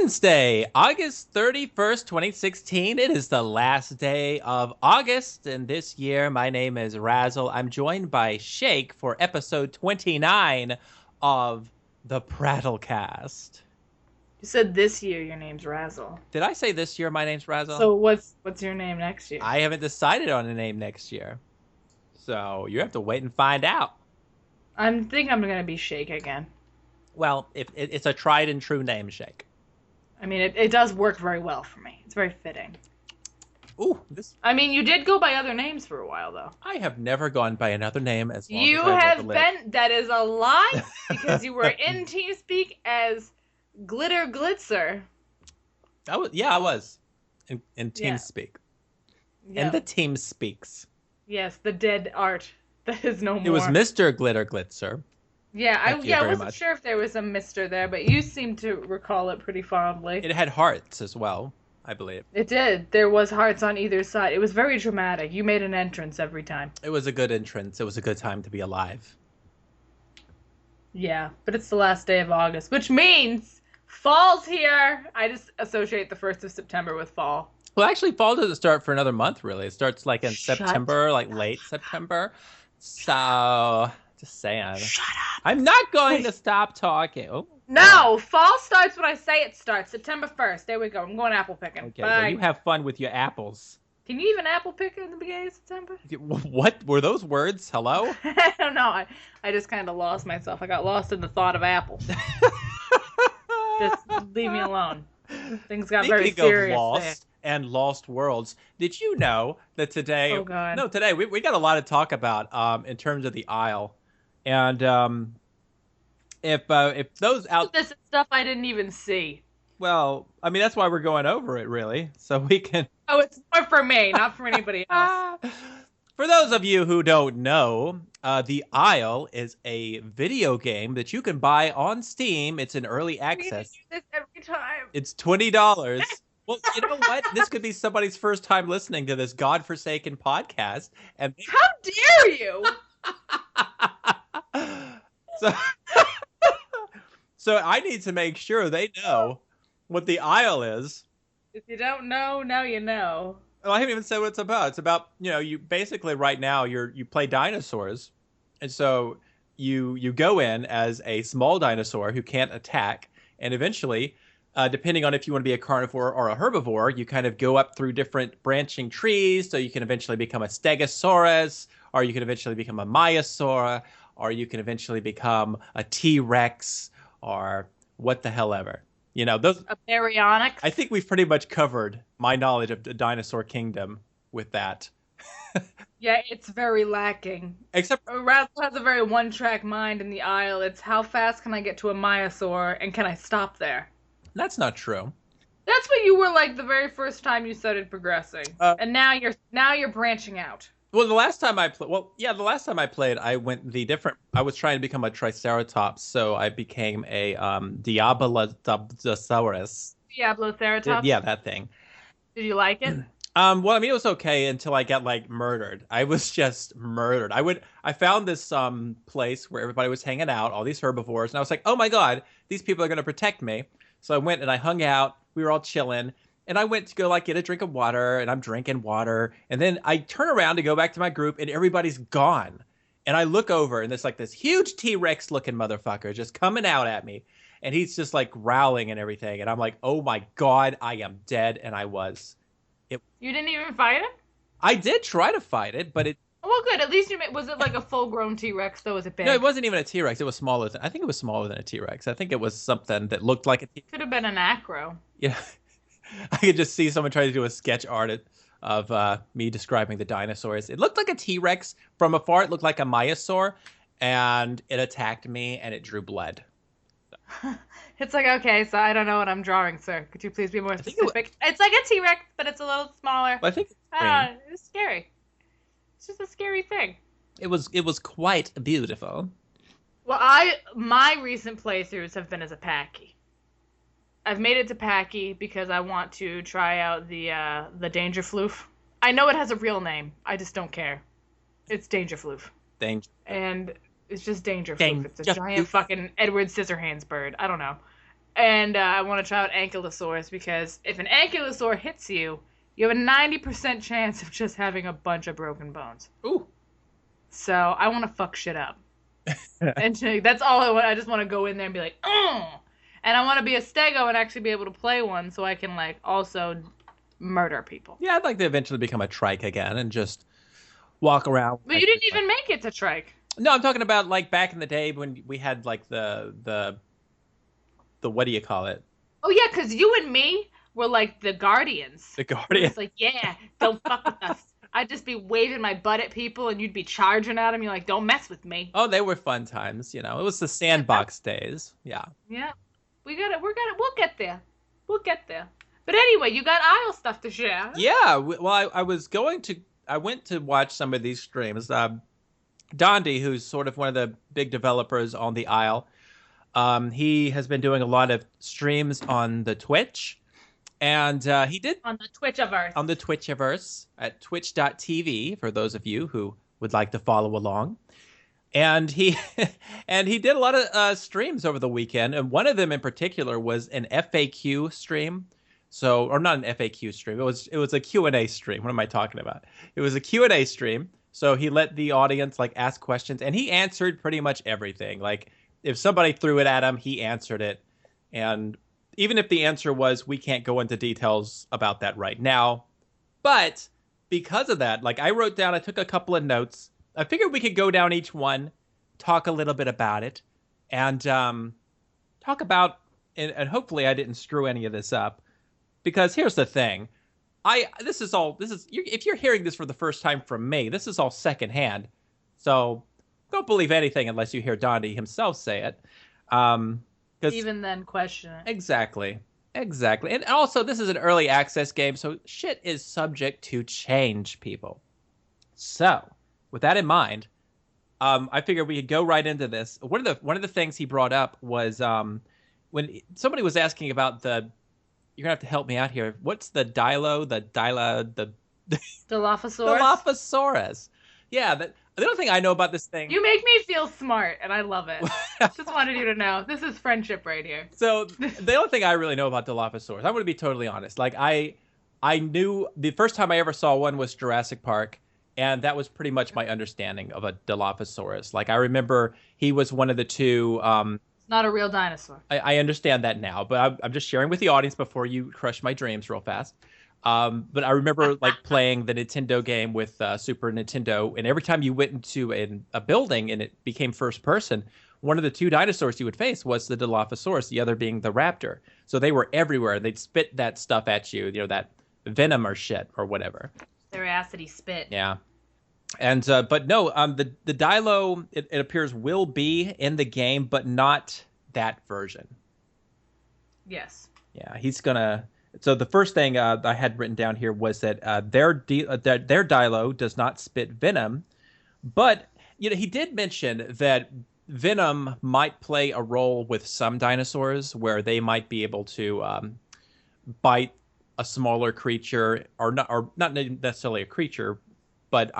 Wednesday, August 31st, 2016. It is the last day of August, and this year my name is Razzle. I'm joined by Shake for episode 29 of the Prattlecast. You said this year your name's Razzle. Did I say this year my name's Razzle? So what's your name next year? I haven't decided on a name next year. So you have to wait and find out. I think I'm gonna be Shake again. Well, it's a tried and true name, Shake. I mean, it does work very well for me. It's very fitting. Ooh, I mean, you did go by other names for a while, though. I have never gone by another name as long You as I've have ever lived. been. That is a lie, because you were in TeamSpeak as Glitter Glitzer. I was in Yeah. TeamSpeak. Yeah. And the team speaks. Yes, the dead art that is no more. It was Mr. Glitter Glitzer. Yeah, Thank you I very wasn't much. sure if there was a Mister there, but you seem to recall it pretty fondly. It had hearts as well, I believe. It did. There was hearts on either side. It was very dramatic. You made an entrance every time. It was a good entrance. It was a good time to be alive. Yeah, but it's the last day of August, which means fall's here. I just associate the 1st of September with fall. Well, actually, fall doesn't start for another month, really. It starts like in Shut September, like late September. So, just saying. Shut up. I'm not going to stop talking. Oh, No, fall starts when I say it starts. September 1st. There we go. I'm going apple picking. okay. Bye. Well, you have fun with your apples. Can you even apple pick in the beginning of September? What were those words? Hello? I don't know. I just kind of lost myself. I got lost in the thought of apples. Just leave me alone. Things got very Speaking of serious Lost and Lost Worlds, did you know that today? Oh, God. No, today we got a lot to talk about in terms of the Isle, and if those there. out, This is stuff I didn't even see. well, I mean that's why we're going over it really, so we can. Oh, it's more for me, not for anybody else. For those of you who don't know, The Isle is a video game that you can buy on Steam. It's in early I need to access. do this every time. It's $20. Well, you know what? This could be somebody's first time listening to this godforsaken podcast, and How dare you? so so I need to make sure they know what the Isle is. If you don't know, now you know. Well, I haven't even said what it's about. It's about, you basically right now you play dinosaurs, and so you go in as a small dinosaur who can't attack, and eventually, depending on if you want to be a carnivore or a herbivore, you kind of go up through different branching trees. So you can eventually become a Stegosaurus, or you can eventually become a Maiasaur, or you can eventually become a T-Rex, or what the hell ever. Those. A baryonyx. I think we've pretty much covered my knowledge of the dinosaur kingdom with that. Yeah, it's very lacking. Except, Razzle has a very one-track mind in the Isle. It's how fast can I get to a Maiasaur, and can I stop there? that's not true. That's what you were like the very first time you started progressing, Uh, and now you're branching out. Well, the last time I played, I went the different. I was trying to become a Triceratops, so I became a Diablosaurus. Diabloceratops. Yeah, that thing. Did you like it? Well, I mean, it was okay until I got like murdered. I was just murdered. I found this place where everybody was hanging out, all these herbivores, and I was like, oh my god, these people are gonna protect me. So I went and I hung out. We were all chilling. And I went to go like get a drink of water, and I'm drinking water. And then I turn around to go back to my group, and everybody's gone. And I look over, and there's like this huge T-Rex looking motherfucker just coming out at me. And he's just like growling and everything. And I'm like, oh my god, I am dead. And I was. You didn't even fight it? I did try to fight it, but it. Oh, well, good. At least was it like a full-grown T-Rex, though? Was it big? No, it wasn't even a T-Rex. It was smaller than. I think it was smaller than a T-Rex. I think it was something that looked like a T. Could have been an acro. Yeah. I could just see someone trying to do a sketch art of me describing the dinosaurs. It looked like a T-Rex. From afar, it looked like a Maiasaur, and it attacked me, and it drew blood. It's like, okay, so I don't know what I'm drawing, sir. Could you please be more think it specific? It's like a T-Rex, but it's a little smaller. But I think It's scary. It's just a scary thing. it was quite beautiful. Well, my recent playthroughs have been as a Packy. I've made it to Packy because I want to try out the Dangerfloof. I know it has a real name. I just don't care. It's Dangerfloof. Danger. And it's just Dangerfloof. It's a giant fucking Edward Scissorhands bird. I don't know. And I want to try out Ankylosaurus because if an Ankylosaur hits you, you have a 90% chance of just having a bunch of broken bones. Ooh. So I want to fuck shit up. And that's all I want. I just want to go in there and be like, oh! And I want to be a stego and actually be able to play one so I can, like, also murder people. Yeah, I'd like to eventually become a trike again and just walk around. But you didn't even make it to trike. No, I'm talking about, like, back in the day when we had, like, the what do you call it? Oh, yeah, because you and me were, like, the guardians. The guardian. It's like, yeah, don't fuck with us. I'd just be waving my butt at people, and you'd be charging at them. You're like, don't mess with me. Oh, they were fun times, you know. It was the sandbox days. Yeah. Yeah. We'll get there. We'll get there. But anyway, you got Isle stuff to share. Yeah, well, I went to watch some of these streams. Dondi, who's sort of one of the big developers on the Isle, he has been doing a lot of streams on the Twitch. And he did on the Twitchiverse. On the Twitchiverse at twitch.tv for those of you who would like to follow along. And he did a lot of streams over the weekend, and one of them in particular was an FAQ stream. So, or not an FAQ stream. It was a Q&A stream. What am I talking about? It was a Q&A stream. So he let the audience like ask questions, and he answered pretty much everything. Like if somebody threw it at him, he answered it. And even if the answer was, we can't go into details about that right now. But because of that, like I took a couple of notes. I figured we could go down each one, talk a little bit about it, and talk about, and hopefully I didn't screw any of this up. Because here's the thing. If you're hearing this for the first time from me, this is all secondhand. So don't believe anything unless you hear Dondi himself say it. Even then, question it. Exactly. And also, this is an early access game, so shit is subject to change, people. So, with that in mind, I figured we could go right into this. One of the things he brought up was when somebody was asking about you're gonna have to help me out here. What's the Dilophosaurus? Dilophosaurus. Yeah, the only thing I know about this thing. You make me feel smart, and I love it. Just wanted you to know. This is friendship right here. So the only thing I really know about Dilophosaurus, I'm going to be totally honest. Like I knew the first time I ever saw one was Jurassic Park, and that was pretty much my understanding of a Dilophosaurus. Like I remember he was one of the two. Not a real dinosaur. I understand that now, but I'm just sharing with the audience before you crush my dreams real fast. But I remember like playing the Nintendo game with Super Nintendo, and every time you went into a building and it became first person, one of the two dinosaurs you would face was the Dilophosaurus, the other being the raptor. So they were everywhere. They'd spit that stuff at you, that venom or shit or whatever. Their acidy spit. Yeah. And but no, the Dilo it appears will be in the game, but not that version. Yes. Yeah, he's gonna. So the first thing I had written down here was that their Dilo does not spit venom, but he did mention that venom might play a role with some dinosaurs where they might be able to bite a smaller creature, or not necessarily a creature, but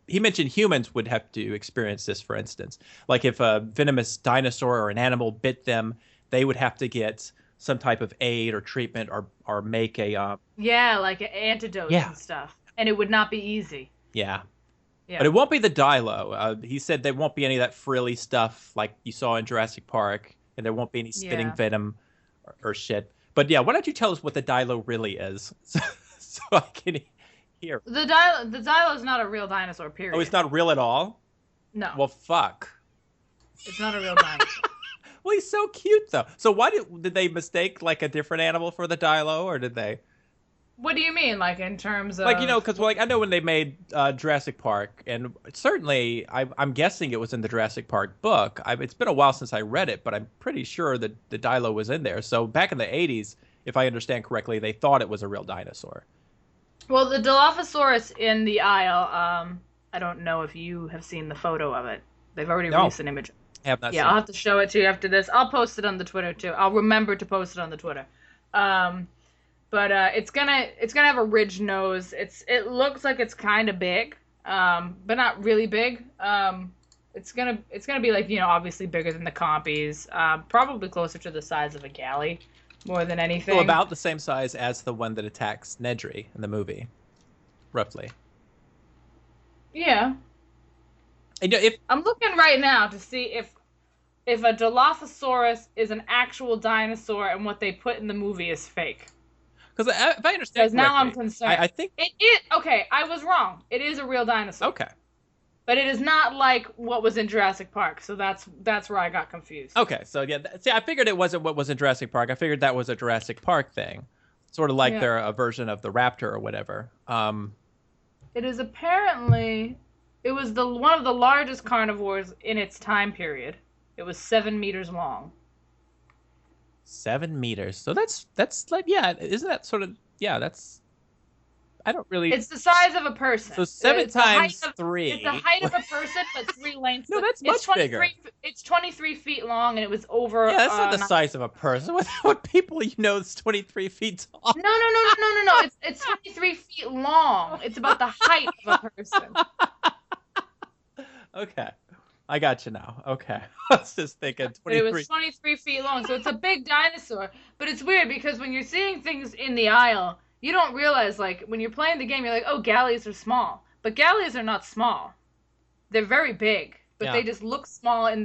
he mentioned humans would have to experience this, for instance. Like if a venomous dinosaur or an animal bit them, they would have to get some type of aid or treatment or make a... like antidotes and stuff. And it would not be easy. Yeah. But it won't be the Dilo. He said there won't be any of that frilly stuff like you saw in Jurassic Park, and there won't be any spitting venom or shit. But yeah, why don't you tell us what the Dilo really is so I can... Here. The Dilo is not a real dinosaur, period. Oh, it's not real at all? No. Well, fuck. It's not a real dinosaur. Well, he's so cute, though. So why did they mistake, like, a different animal for the Dilo, or did they? What do you mean, like, in terms of... Like, because, like, I know when they made Jurassic Park, and certainly, I'm guessing it was in the Jurassic Park book. It's been a while since I read it, but I'm pretty sure that the Dilo was in there. So back in the 80s, if I understand correctly, they thought it was a real dinosaur. Well, the Dilophosaurus in the Isle, I don't know if you have seen the photo of it. They've already released an image. I have not seen I'll have to show it to you after this. I'll post it on the Twitter, too. I'll remember to post it on the Twitter. But it's gonna have a ridged nose. It looks like it's kind of big, but not really big. It's gonna be like, obviously bigger than the compies. Probably closer to the size of a galley, more than So anything. about the same size as the one that attacks Nedry in the movie, roughly. Yeah. And if I'm looking right now to see if a Dilophosaurus is an actual dinosaur and what they put in the movie is fake. because if I understand Because now I'm correctly, concerned. I think Okay, I was wrong. It is a real dinosaur. okay. But it is not like what was in Jurassic Park, so that's where I got confused. Okay, so yeah, see, I figured it wasn't what was in Jurassic Park. I figured that was a Jurassic Park thing, sort of like Yeah. they're a version of the Raptor or whatever. It is apparently it was the one of the largest carnivores in its time period. It was 7 meters long. 7 meters. So that's like yeah, isn't that sort of yeah? That's I don't really. It's the size of a person. So seven It's the height times of, three. It's the height of a person, but three lengths. No, that's It's much bigger. It's 23 feet long, and it was over. Yeah, that's not the size of a person. What people is 23 feet tall? No. It's 23 feet long. It's about the height of a person. Okay, I got you now. Okay, I was just thinking But it 23. was 23 feet long, so it's a big dinosaur. But it's weird because when you're seeing things in the aisle, you don't realize, like, when you're playing the game, you're like, oh, galleys are small. But galleys are not small. They're very big, but Yeah. they just look small in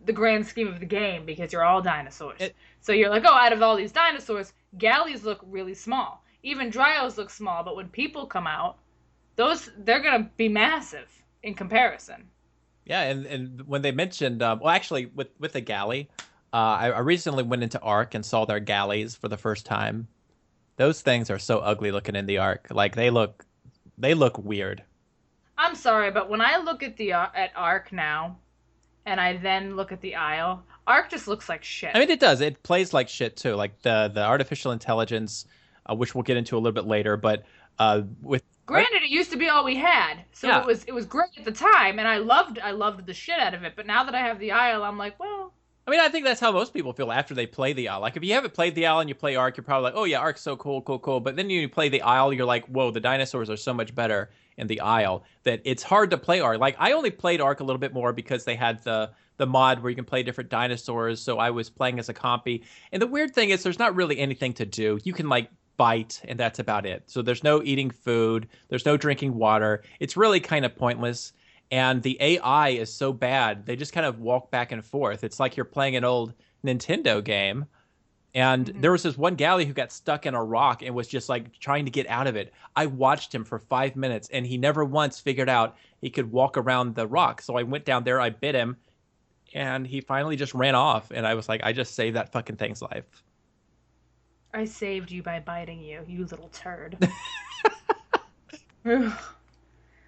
the grand scheme of the game because you're all dinosaurs. It- So you're like, oh, out of all these dinosaurs, galleys look really small. Even Dryos look small, but when people come out, they're gonna be massive in comparison. Yeah, and when they mentioned, well, actually, with the galley, I recently went into Ark and saw their galleys for the first time. Those things are so ugly looking in the Ark. Like they look weird. I'm sorry, but when I look at the at Ark now, and I then look at the Isle, Ark just looks like shit. I mean, it does. It plays like shit too. Like the artificial intelligence, which we'll get into a little bit later. But with Granted, it used to be all we had, so Yeah. it was great at the time, and I loved the shit out of it. But now that I have the Isle, I'm like, well, I mean, I think that's how most people feel after they play the Isle. Like, if you haven't played the Isle and you play Ark, you're probably like, oh, yeah, Ark's so cool, cool, cool. But then you play the Isle, you're like, whoa, the dinosaurs are so much better in the Isle that it's hard to play Ark. Like, I only played Ark a little bit more because they had the mod where you can play different dinosaurs. So I was playing as a compy. And the weird thing is there's not really anything to do. You can, like, bite, and that's about it. So there's no eating food. There's no drinking water. It's really kind of pointless. And the AI is so bad. They just kind of walk back and forth. It's like you're playing an old Nintendo game. And Mhm. there was this one galley who got stuck in a rock and was just like trying to get out of it. I watched him for 5 minutes and he never once figured out he could walk around the rock. So I went down there, I bit him, and he finally just ran off. And I was like, I just saved that fucking thing's life. I saved you by biting you, you little turd.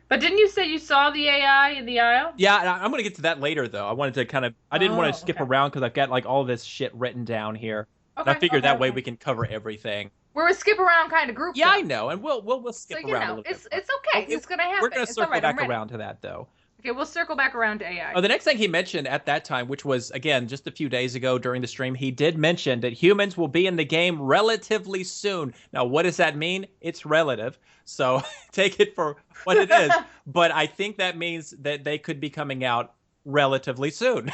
But didn't you say you saw the AI in the Isle? Yeah, and I'm going to get to that later, though. I wanted to kind of, I didn't want Oh, to skip okay. around because I've got like all this shit written down here. And I Okay, figured okay, that way okay. we can cover everything. We're a skip around kind of group. Yeah, I though. know, and we'll So skip you around a know, little it's bit. it's okay. Oh, It's gonna happen. We're going to It's all circle right, I'm back ready. around to that, though. Okay, we'll circle back around to AI. Oh, the next thing he mentioned at that time, which was again just a few days ago during the stream, he did mention that humans will be in the game relatively soon. Now, what does that mean? It's relative, so take it for what it is. But I think that means that they could be coming out relatively soon.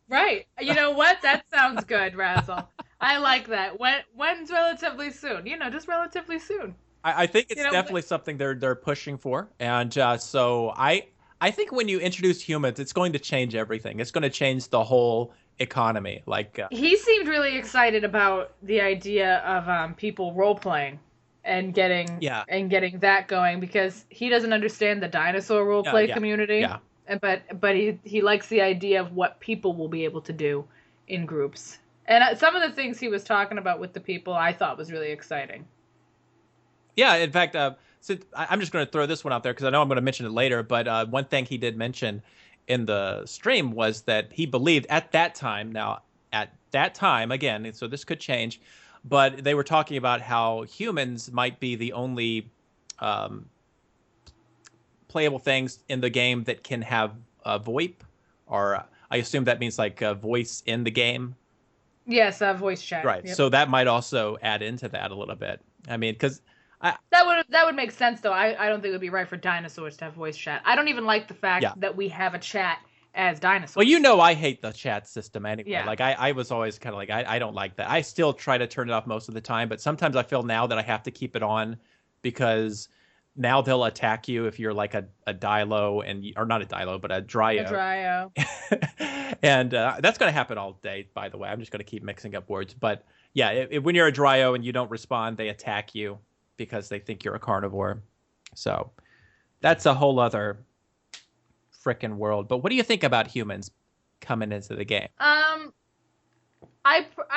Right. You know what? That sounds good, Razzle. I like that. When's relatively soon? Just relatively soon. I think it's You know, definitely something they're pushing for, and so I think when you introduce humans, it's going to change everything. It's going to change the whole economy. Like, He seemed really excited about the idea of people role playing and getting Yeah. that going because he doesn't understand the dinosaur role play yeah, community. yeah. But he likes the idea of what people will be able to do in groups. And some of the things he was talking about with the people I thought was really exciting. Yeah, in fact, I'm just going to throw this one out there because I know I'm going to mention it later. But one thing he did mention in the stream was that he believed at that time. Now, at that time, again, so this could change, but they were talking about how humans might be the only playable things in the game that can have VoIP, or I assume that means like a voice in the game. Yes, voice chat. Right. Yep. So that might also add into that a little bit. I mean, because That would make sense though. I don't think it would be right for dinosaurs to have voice chat. I don't even like the fact Yeah. that we have a chat as dinosaurs. Well, you know, I hate the chat system anyway. Yeah. Like I was always kind of like, I don't like that. I still try to turn it off most of the time, but sometimes I feel now that I have to keep it on because now they'll attack you if you're like a Dilo or not a Dilo, but a Dryo. A Dryo. And that's going to happen all day, by the way. I'm just going to keep mixing up words. But yeah, when you're a Dryo and you don't respond, they attack you because they think you're a carnivore. So that's a whole other frickin' world. But what do you think about humans coming into the game? I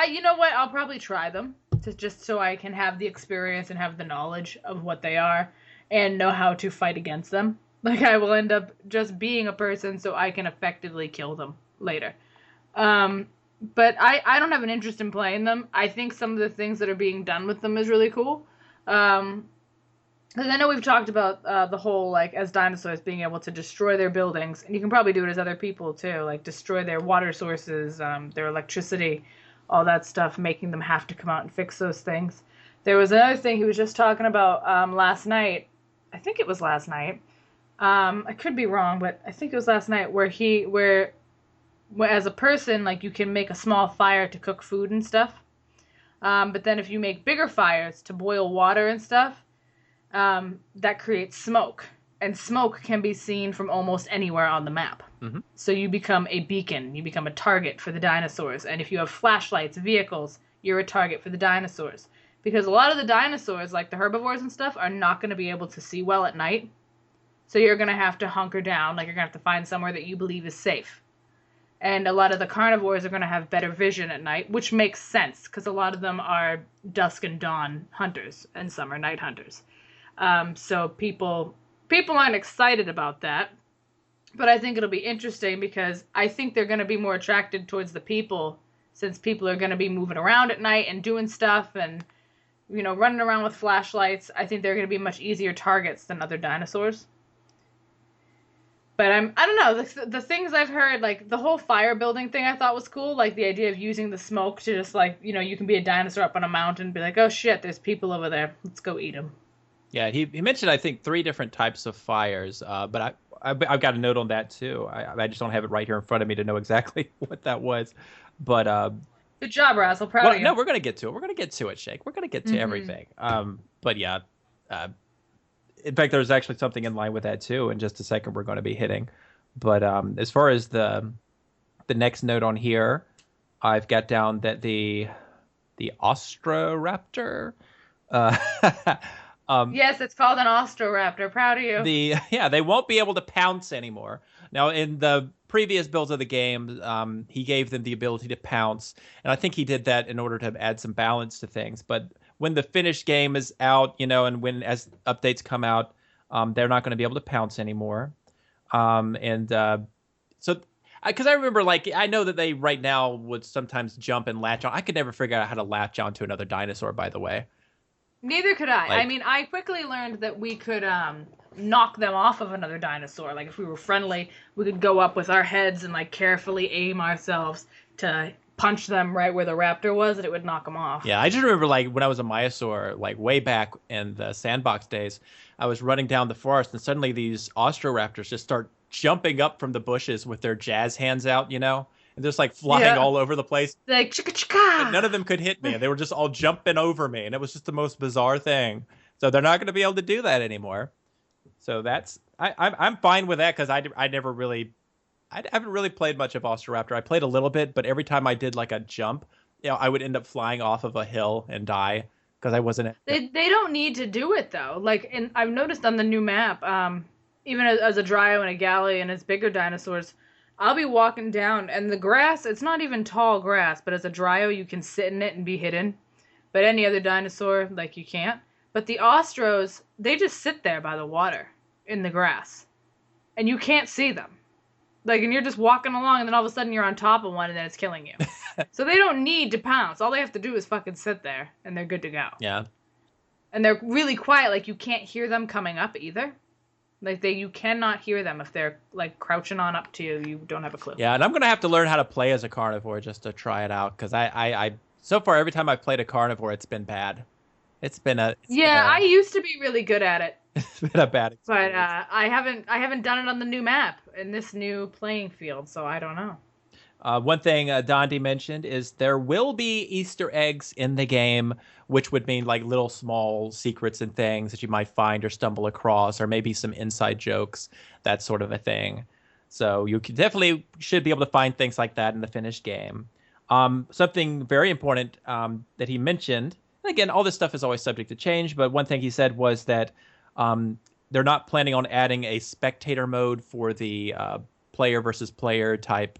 you know what? I'll probably try them just so I can have the experience and have the knowledge of what they are and know how to fight against them. Like I will end up just being a person so I can effectively kill them later. But I don't have an interest in playing them. I think some of the things that are being done with them is really cool. Because I know we've talked about the whole, like, as dinosaurs being able to destroy their buildings, and you can probably do it as other people too, like destroy their water sources, their electricity, all that stuff, making them have to come out and fix those things. There was another thing he was just talking about last night. I think it was last night. I could be wrong, but I think it was last night where as a person, like, you can make a small fire to cook food and stuff. But then if you make bigger fires to boil water and stuff, that creates smoke. And smoke can be seen from almost anywhere on the map. Mm-hmm. So you become a beacon. You become a target for the dinosaurs. And if you have flashlights, vehicles, you're a target for the dinosaurs. Because a lot of the dinosaurs, like the herbivores and stuff, are not going to be able to see well at night. So you're going to have to hunker down. Like, you're going to have to find somewhere that you believe is safe. And a lot of the carnivores are going to have better vision at night, which makes sense, because a lot of them are dusk and dawn hunters, and some are night hunters. So people aren't excited about that, but I think it'll be interesting because I think they're going to be more attracted towards the people, since people are going to be moving around at night and doing stuff and, you know, running around with flashlights. I think they're going to be much easier targets than other dinosaurs. But I don't know, the things I've heard, like the whole fire building thing I thought was cool, like the idea of using the smoke to just, like, you know, you can be a dinosaur up on a mountain and be like, oh shit, there's people over there, let's go eat them. Yeah, he mentioned, I think, 3 different types of fires, but I've got a note on that too. I just don't have it right here in front of me to know exactly what that was. But good job, Razzle. Proud of you. No, we're gonna get to it. We're gonna get to it, Shake. We're gonna get to everything. But yeah, in fact, there's actually something in line with that too. In just a second, we're going to be hitting. But as far as the next note on here, I've got down that the Ostroraptor. Yes, it's called an Ostroraptor. Proud of you. They won't be able to pounce anymore. Now, in the previous builds of the game, he gave them the ability to pounce, and I think he did that in order to add some balance to things. But when the finished game is out, you know, and as updates come out, they're not going to be able to pounce anymore. So, because I remember, like, I know that they right now would sometimes jump and latch on. I could never figure out how to latch onto another dinosaur, by the way. Neither could I. I mean, I quickly learned that we could knock them off of another dinosaur. Like, if we were friendly, we could go up with our heads and, like, carefully aim ourselves to punch them right where the raptor was, and it would knock them off. Yeah, I just remember, like, when I was a Maiasaur, like, way back in the sandbox days, I was running down the forest, and suddenly these Ostroraptors just start jumping up from the bushes with their jazz hands out, you know? And just, like, flying all over the place. Like, chicka-chicka! None of them could hit me. They were just all jumping over me, and it was just the most bizarre thing. So they're not going to be able to do that anymore. So that's... I'm fine with that, because I haven't really played much of Ostroraptor. I played a little bit, but every time I did, like, a jump, you know, I would end up flying off of a hill and die, because I wasn't... They don't need to do it, though. Like, and I've noticed on the new map, even as a Dryo and a Galley and as bigger dinosaurs, I'll be walking down, and the grass, it's not even tall grass, but as a Dryo, you can sit in it and be hidden. But any other dinosaur, like, you can't. But the Ostros, they just sit there by the water in the grass. And you can't see them. Like, and you're just walking along, and then all of a sudden you're on top of one, and then it's killing you. So they don't need to pounce. All they have to do is fucking sit there, and they're good to go. Yeah. And they're really quiet. Like, you can't hear them coming up either. Like, you cannot hear them if they're, like, crouching on up to you. You don't have a clue. Yeah, and I'm going to have to learn how to play as a carnivore just to try it out, because I so far, every time I've played a carnivore, it's been bad. It's been Yeah, I a used to be really good at it, it's been a bad but experience. I haven't done it on the new map in this new playing field, so I don't know. One thing Dondi mentioned is there will be Easter eggs in the game, which would mean like little small secrets and things that you might find or stumble across, or maybe some inside jokes, that sort of a thing. So you definitely should be able to find things like that in the finished game. Something very important that he mentioned, and again, all this stuff is always subject to change, but one thing he said was that um, they're not planning on adding a spectator mode for the player versus player type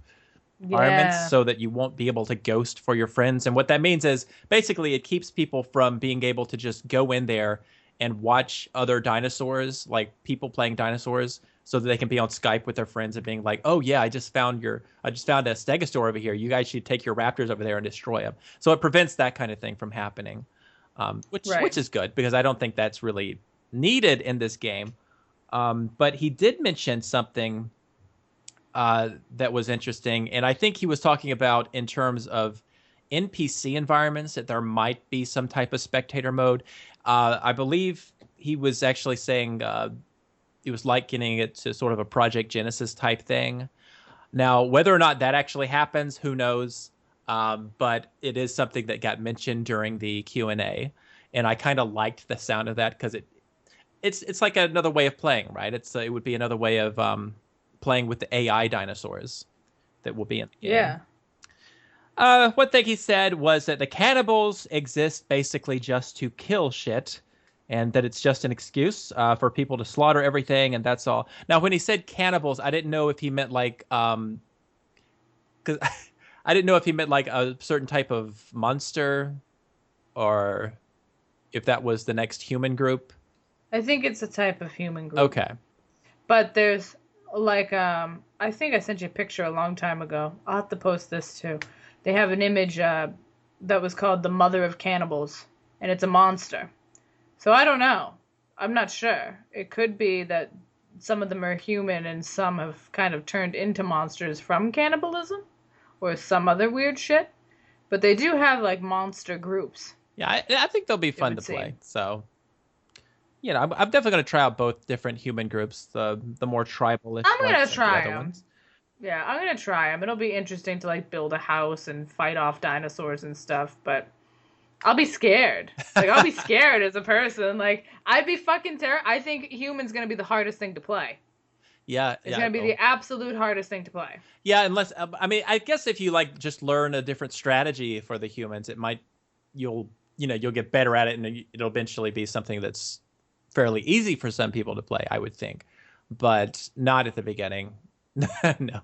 environments Yeah. so that you won't be able to ghost for your friends. And what that means is basically it keeps people from being able to just go in there and watch other dinosaurs, like people playing dinosaurs, so that they can be on Skype with their friends and being like, "Oh yeah, I just found a stegosaur over here. You guys should take your raptors over there and destroy them." So it prevents that kind of thing from happening, which Right. is good because I don't think that's really needed in this game. But he did mention something that was interesting. And I think he was talking about in terms of NPC environments that there might be some type of spectator mode. I believe he was actually saying he was likening it to sort of a Project Genesis type thing. Now, whether or not that actually happens, who knows? But it is something that got mentioned during the Q&A, and I kind of liked the sound of that because it's like another way of playing, right? It would be another way of playing with the AI dinosaurs that will be in the game. Yeah. One thing he said was that the cannibals exist basically just to kill shit, and that it's just an excuse for people to slaughter everything, and that's all. Now, when he said cannibals, I didn't know if he meant like because I didn't know if he meant like a certain type of monster or if that was the next human group. I think it's a type of human group. Okay. But there's like I think I sent you a picture a long time ago. I'll have to post this too. They have an image that was called the Mother of Cannibals, and it's a monster. So I don't know. I'm not sure. It could be that some of them are human and some have kind of turned into monsters from cannibalism or some other weird shit. But they do have like monster groups, Yeah, I think they'll be it fun would to play. seem. So I'm definitely going to try out both different human groups, the more tribalish I'm gonna ones and the try other them. ones. Yeah, I'm gonna try them. It'll be interesting to like build a house and fight off dinosaurs and stuff, but I'll be scared. Like I'll be scared as a person. Like I'd be fucking terrified. I think humans gonna be the hardest thing to play. Yeah, It's yeah, I gonna be will. the absolute hardest thing to play. Yeah, unless I mean, I guess if you like just learn a different strategy for the humans, it might you'll you'll get better at it, and it'll eventually be something that's fairly easy for some people to play, I would think, but not at the beginning. No,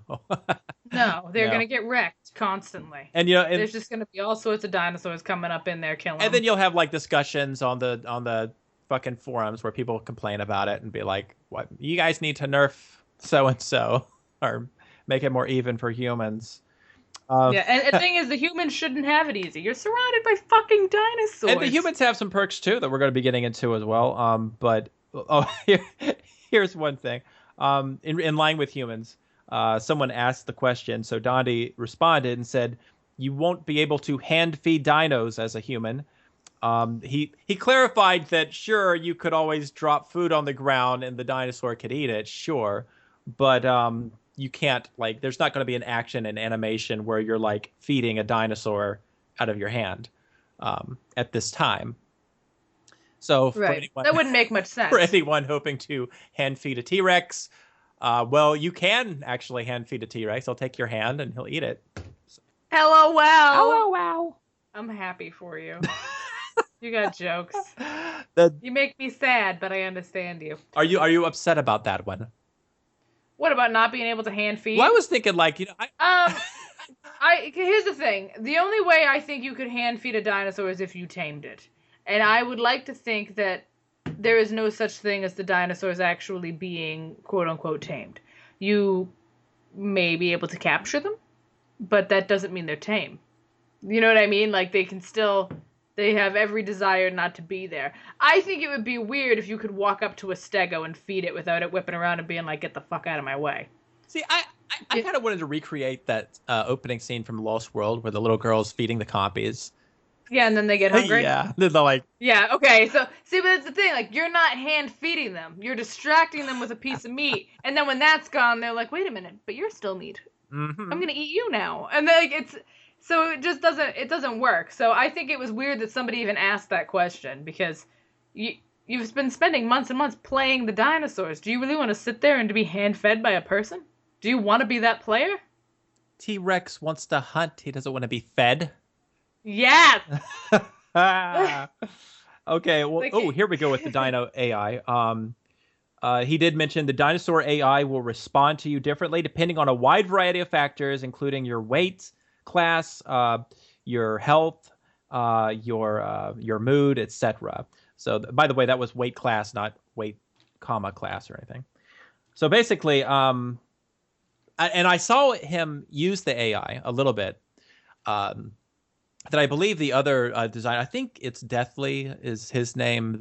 No, they're no. gonna get wrecked constantly. And There's just gonna be all sorts of dinosaurs coming up in there killing and then them. you'll have like discussions on the fucking forums where people complain about it and be like, "What you guys need to nerf so and so or make it more even for humans." Uh, Yeah, and the thing is, the humans shouldn't have it easy. You're surrounded by fucking and the dinosaurs. humans have some perks too that we're going to be getting into as well. But oh, here's one thing. In line with humans, someone asked the question, so Dondi responded and said, "You won't be able to hand feed dinos as a human." He clarified that sure you could always drop food on the ground and the dinosaur could eat it, sure, but you can't like there's not going to be an action and animation where you're like feeding a dinosaur out of your hand at this time. So for Right. anyone That wouldn't make much for sense. anyone hoping to hand feed a T-Rex, well, you can actually hand feed a T-Rex. He'll take your hand and he'll eat it. LOL. Wow. I'm happy for you. You got jokes. The, You make me sad, but I understand you. are you upset about that one? What about not being able to hand feed? Well, I was thinking like Um, I here's the thing. The only way I think you could hand feed a dinosaur is if you tamed it. And I would like to think that there is no such thing as the dinosaurs actually being quote unquote tamed. You may be able to capture them, but that doesn't mean they're tame. You know what I mean? Like they have every desire not to be there. I think it would be weird if you could walk up to a stego and feed it without it whipping around and being like, "Get the fuck out of my way." see. I kind of wanted to recreate that opening scene from Lost World where the little girl's feeding the compies. Yeah, and then they get hungry. Yeah, they're like, Yeah, okay. So, see, but that's the thing. Like, you're not hand feeding them. You're distracting them with a piece of meat. And then when that's gone, they're like, wait a minute, but you're still meat. I'm mm-hmm. going to eat you now. And then, like, so it just doesn't work. So I think it was weird that somebody even asked that question because you've been spending months and months playing the dinosaurs. Do you really want to sit there and to be hand fed by a person? Do you want to be that player? T-Rex wants to hunt. He doesn't want to be fed. Yes. Okay, well, Like, oh, here we go with the Dino AI. He did mention the dinosaur AI will respond to you differently depending on a wide variety of factors, including your weight, class, your health, your mood, etc. So, by the way, that was weight class, not weight, comma class or anything. So basically, and I saw him use the AI a little bit. That I believe the other designer, I think it's Deathly is his name.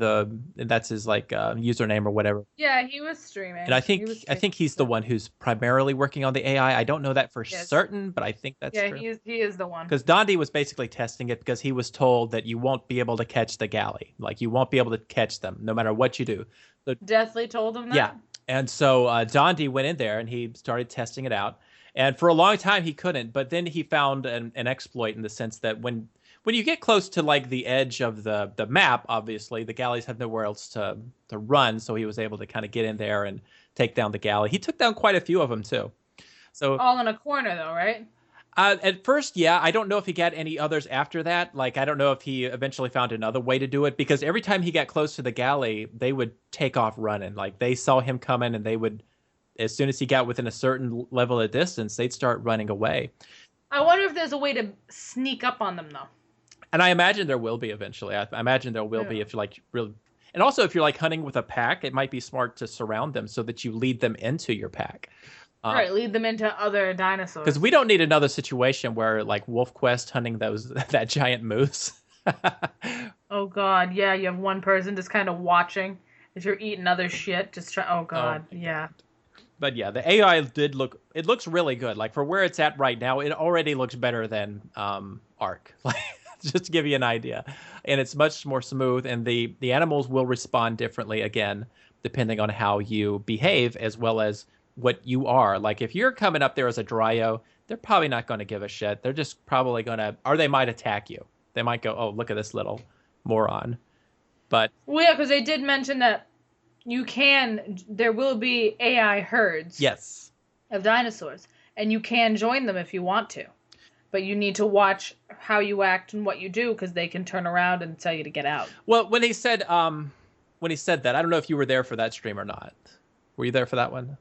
That's his like username or whatever. yeah, he was streaming. And I He was think streaming he's the stuff. one who's primarily working on the AI. I don't know that for Yes. certain, but I think that's Yeah, true. he is the one. Because Dondi was basically testing it because he was told that you won't be able to catch the galley. Like you won't be able to catch them no matter what you do. So Deathly told him that. yeah. And so Dondi went in there and he started testing it out. And for a long time he couldn't, but then he found an exploit in the sense that when you get close to like the edge of the map, obviously the galleys have nowhere else to run, so he was able to kind of get in there and take down the galley. He took down quite a few of them too. So All in a corner though, right? at first, yeah, I don't know if he got any others after that. Like, I don't know if he eventually found another way to do it because every time he got close to the galley, they would take off running. Like, they saw him coming and they would, as soon as he got within a certain level of distance, they'd start running away. I wonder if there's a way to sneak up on them though. And I imagine there will be eventually. I imagine there will be if you're like really. And also, if you're like hunting with a pack, it might be smart to surround them so that you lead them into your pack. Right, lead them into other dinosaurs. Because we don't need another situation where like Wolf Quest hunting that giant moose. Oh god, yeah, you have one person just kind of watching as you're eating other shit. Just try. Oh god, yeah. But yeah, the AI it looks really good. Like for where it's at right now, it already looks better than Ark. Like just to give you an idea, and it's much more smooth, and the animals will respond differently again depending on how you behave as well as what you are. Like if you're coming up there as a Dryo, they're probably not going to give a shit. They're just probably going to, or they might attack you. They might go, oh, look at this little moron. But well, yeah, because they did mention that there will be AI herds yes, of dinosaurs, and you can join them if you want to. But you need to watch how you act and what you do because they can turn around and tell you to get out. well, when he said that, I don't know if you were there for that stream or not. Were you there for that one?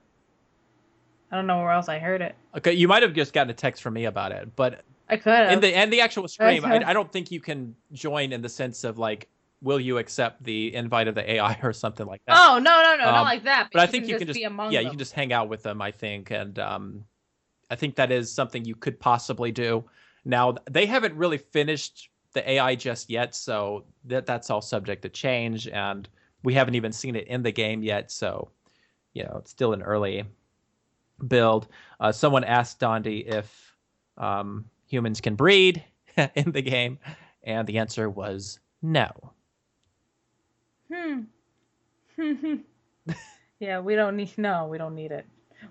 I don't know where else I heard it. Okay, you might have just gotten a text from me about it, but I could have. in the actual stream, I don't think you can join in the sense of like, will you accept the invite of the AI or something like that? Oh no, not like that. But I think you can just be among yeah, them. you can just hang out with them. I think, and I think that is something you could possibly do. Now they haven't really finished the AI just yet, so that's all subject to change, and we haven't even seen it in the game yet. So it's still an early build. Someone asked Dondi if humans can breed in the game, and the answer was no. Yeah, we don't need it.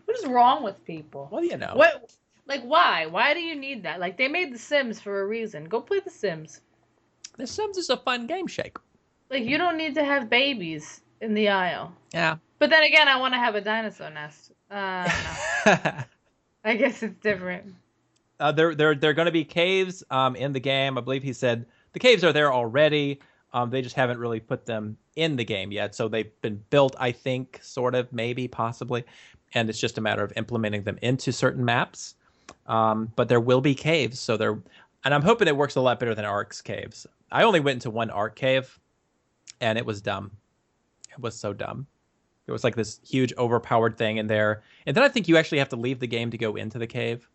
What is wrong with people? Well, What? Like, why? Why do you need that? Like, they made The Sims for a reason. Go play The Sims. The Sims is a fun game, Shake. Like, you don't need to have babies in the aisle. Yeah. But then again, I want to have a dinosaur nest. No. I guess it's different. There are going to be caves in the game. I believe he said the caves are there already. They just haven't really put them in the game yet. So they've been built, I think, sort of, maybe, possibly. And it's just a matter of implementing them into certain maps. But there will be caves. And I'm hoping it works a lot better than Ark's caves. I only went into one Ark cave, and it was dumb. It was so dumb. It was like this huge overpowered thing in there. And then I think you actually have to leave the game to go into the cave.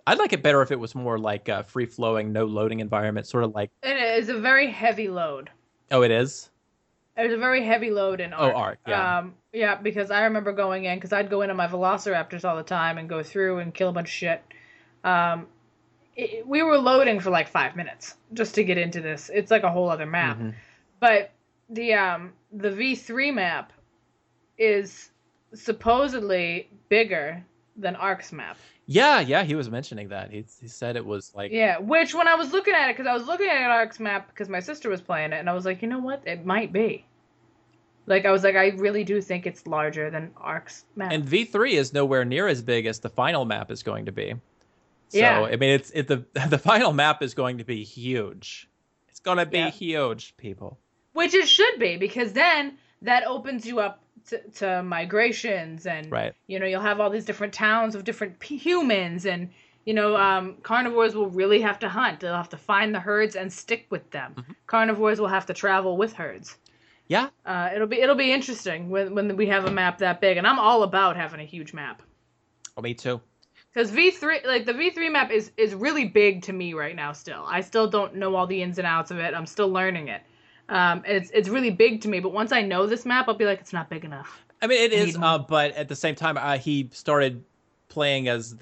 I'd like it better if it was more like a free-flowing, no-loading environment, sort of like... It is a very heavy load. Oh, it is? There's a very heavy load in Ark. Oh, Ark, yeah. Yeah, because I remember going in, because I'd go into my Velociraptors all the time and go through and kill a bunch of shit. we were loading for like 5 minutes just to get into this. It's like a whole other map. Hmm. But the V3 map is supposedly bigger than Ark's map. Yeah, yeah, he was mentioning that. He said it was like, Yeah, which when I was looking at it, because I was looking at Ark's map because my sister was playing it, and I was like, you know what? It might be. Like, I was like, I really do think it's larger than Ark's map. and V3 is nowhere near as big as the final map is going to be. So, Yeah. I mean, the final map is going to be huge. It's going to be Yeah. huge, people. Which it should be, because then that opens you up to migrations, and Right. you'll have all these different towns of different humans, and carnivores will really have to hunt. They'll have to find the herds and stick with them. Mhm. Carnivores will have to travel with herds. Yeah. It'll be interesting when we have a map that big, and I'm all about having a huge map. Oh, me too. Because the V3 map is really big to me right now. Still, I still don't know all the ins and outs of it. I'm still learning it. It's really big to me. But once I know this map, I'll be like, it's not big enough. I mean, it I is, need more. but at the same time, he started playing as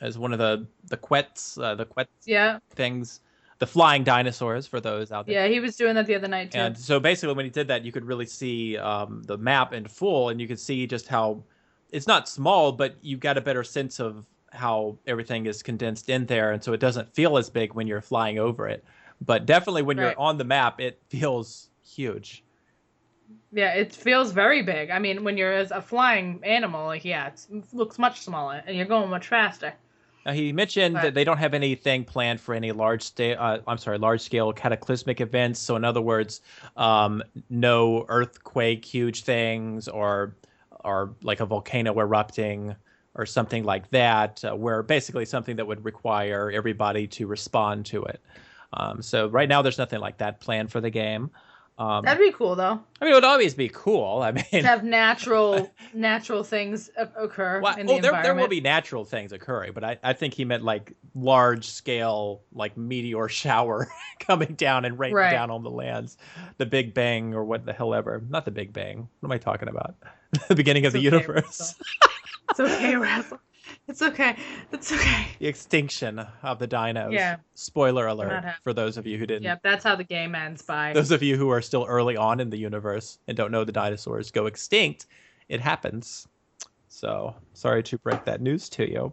as one of the Quets, the Quet Yeah, things, the flying dinosaurs for those out there. yeah, he was doing that the other night too. And so basically, when he did that, you could really see the map in full, and you could see just how it's not small, but you got a better sense of how everything is condensed in there, and so it doesn't feel as big when you're flying over it. But definitely, when Right. you're on the map, it feels huge. Yeah, it feels very big. I mean, when you're as a flying animal, like it looks much smaller, and you're going much faster. Now, he mentioned that But they don't have anything planned for any large scale cataclysmic events. So, in other words, no earthquake, huge things, or like a volcano erupting, or something like that, where basically something that would require everybody to respond to it. So, right now, there's nothing like that planned for the game. that'd be cool though, I mean, it would always be cool. I to mean, have natural things occur well, in the there will environment. be natural things occurring, but I think he meant like large scale, like meteor shower coming down and raining Right. down on the lands, the Big Bang or what the hell ever. Not the Big Bang. What am I talking about? The beginning of It's the okay, universe, Russell. It's okay, Russell. It's okay. It's okay. the extinction of the dinos. Yeah. Spoiler Not alert happening. for those of you who didn't. Yep, that's how the game ends. By Those of you who are still early on in the universe and don't know the dinosaurs go extinct, it happens. So sorry to break that news to you.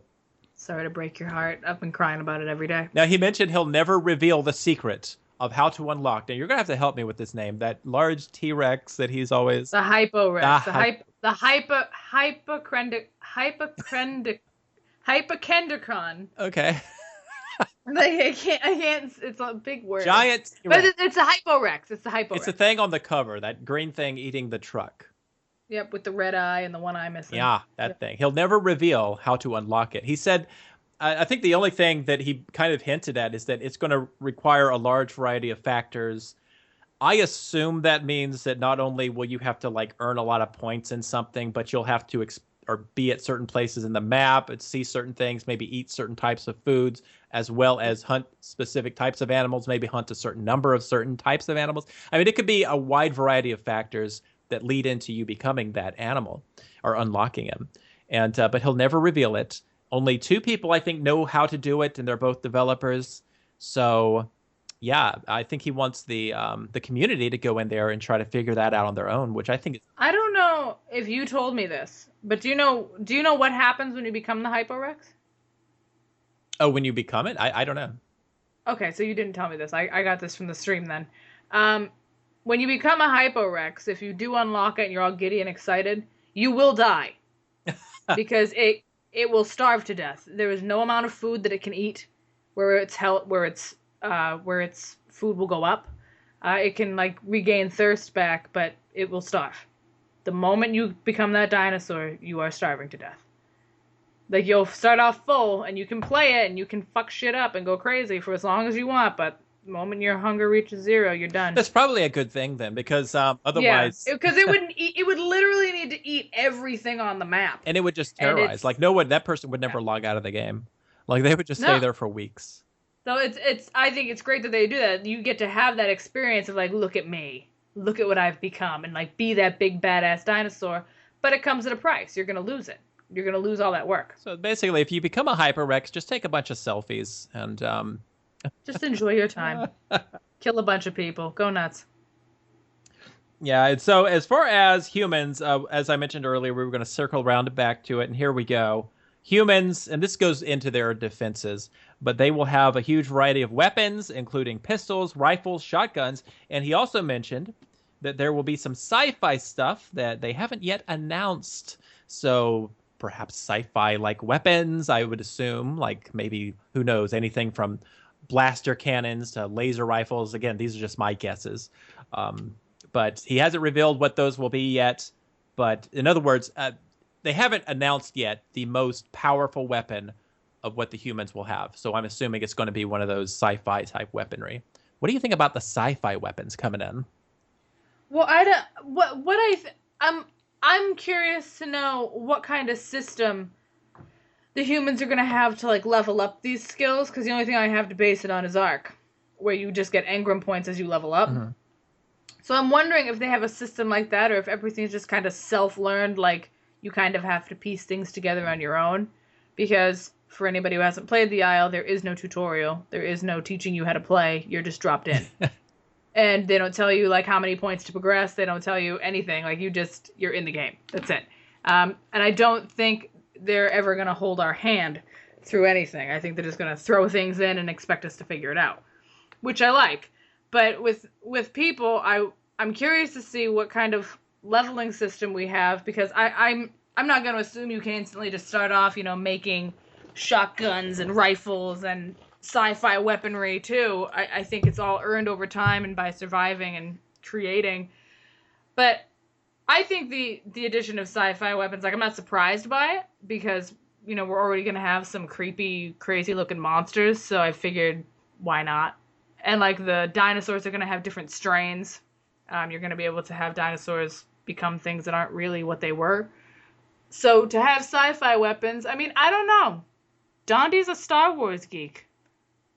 sorry to break your heart. I've been crying about it every day. Now, he mentioned he'll never reveal the secret of how to unlock. Now, you're going to have to help me with this name. That large T-Rex that he's always... The Hyporex. The Hypokendricon. Okay. Like I can't. It's a big word. Giant But T-Rex. it's a Hyporex. It's the Hyporex. It's a thing on the cover, that green thing eating the truck. Yep, with the red eye and the one eye missing. Yeah, that thing. He'll never reveal how to unlock it. He said, I think the only thing that he kind of hinted at is that it's going to require a large variety of factors. I assume that means that not only will you have to like earn a lot of points in something, but you'll have to or be at certain places in the map and see certain things, maybe eat certain types of foods, as well as hunt specific types of animals, maybe hunt a certain number of certain types of animals. I mean, it could be a wide variety of factors that lead into you becoming that animal or unlocking him. And but he'll never reveal it. Only two people, I think, know how to do it, and they're both developers. So, yeah, I think he wants the community to go in there and try to figure that out on their own, which I think is... I don't know if you told me this, but do you know what happens when you become the Hyporex? Oh, when you become it? I don't know. Okay, so you didn't tell me this. I got this from the stream then. When you become a Hyporex, if you do unlock it and you're all giddy and excited, you will die. Because it will starve to death. There is no amount of food that it can eat where its food will go up. It can like regain thirst back, but it will starve. The moment you become that dinosaur, you are starving to death. Like you'll start off full and you can play it and you can fuck shit up and go crazy for as long as you want, but the moment your hunger reaches zero, you're done. That's probably a good thing then, because otherwise... Yeah, because it would literally need to eat everything on the map. And it would just And terrorize. Like that person would never log out of the game. Like they would just stay No. there for weeks. So it's I think it's great that they do that. You get to have that experience of like, look at me, look at what I've become, and like be that big badass dinosaur. But it comes at a price. You're gonna lose it. you're gonna lose all that work. So basically, if you become a Hyperrex, just take a bunch of selfies and Just enjoy your time. Kill a bunch of people. Go nuts. yeah. And so as far as humans, as I mentioned earlier, we were going to circle around back to it, and here we go. Humans, and this goes into their defenses, but they will have a huge variety of weapons, including pistols, rifles, shotguns, and he also mentioned that there will be some sci-fi stuff that they haven't yet announced. So perhaps sci-fi like weapons, I would assume, like maybe, who knows, anything from blaster cannons to laser rifles. Again, these are just my guesses. But he hasn't revealed what those will be yet. But in other words, they haven't announced yet the most powerful weapon of what the humans will have. So I'm assuming it's going to be one of those sci-fi type weaponry. What do you think about the sci-fi weapons coming in? Well, I don't. I'm curious to know what kind of system the humans are gonna have to like level up these skills. Because the only thing I have to base it on is Arc, where you just get engram points as you level up. Mm-hmm. So I'm wondering if they have a system like that, or if everything's just kind of self-learned, like you kind of have to piece things together on your own. Because for anybody who hasn't played the Isle, there is no tutorial. There is no teaching you how to play. You're just dropped in. And they don't tell you like how many points to progress. They don't tell you anything. Like you're in the game. That's it. And I don't think they're ever going to hold our hand through anything. I think they're just going to throw things in and expect us to figure it out, which I like. But with people, I'm curious to see what kind of leveling system we have, because I'm not going to assume you can instantly just start off, making shotguns and rifles and sci-fi weaponry too. I think it's all earned over time and by surviving and creating. But I think the addition of sci-fi weapons, like, I'm not surprised by it, because we're already going to have some creepy, crazy looking monsters, so I figured why not. And like the dinosaurs are going to have different strains. You're going to be able to have dinosaurs become things that aren't really what they were. So to have sci-fi weapons, I mean, I don't know. Dondi's a Star Wars geek.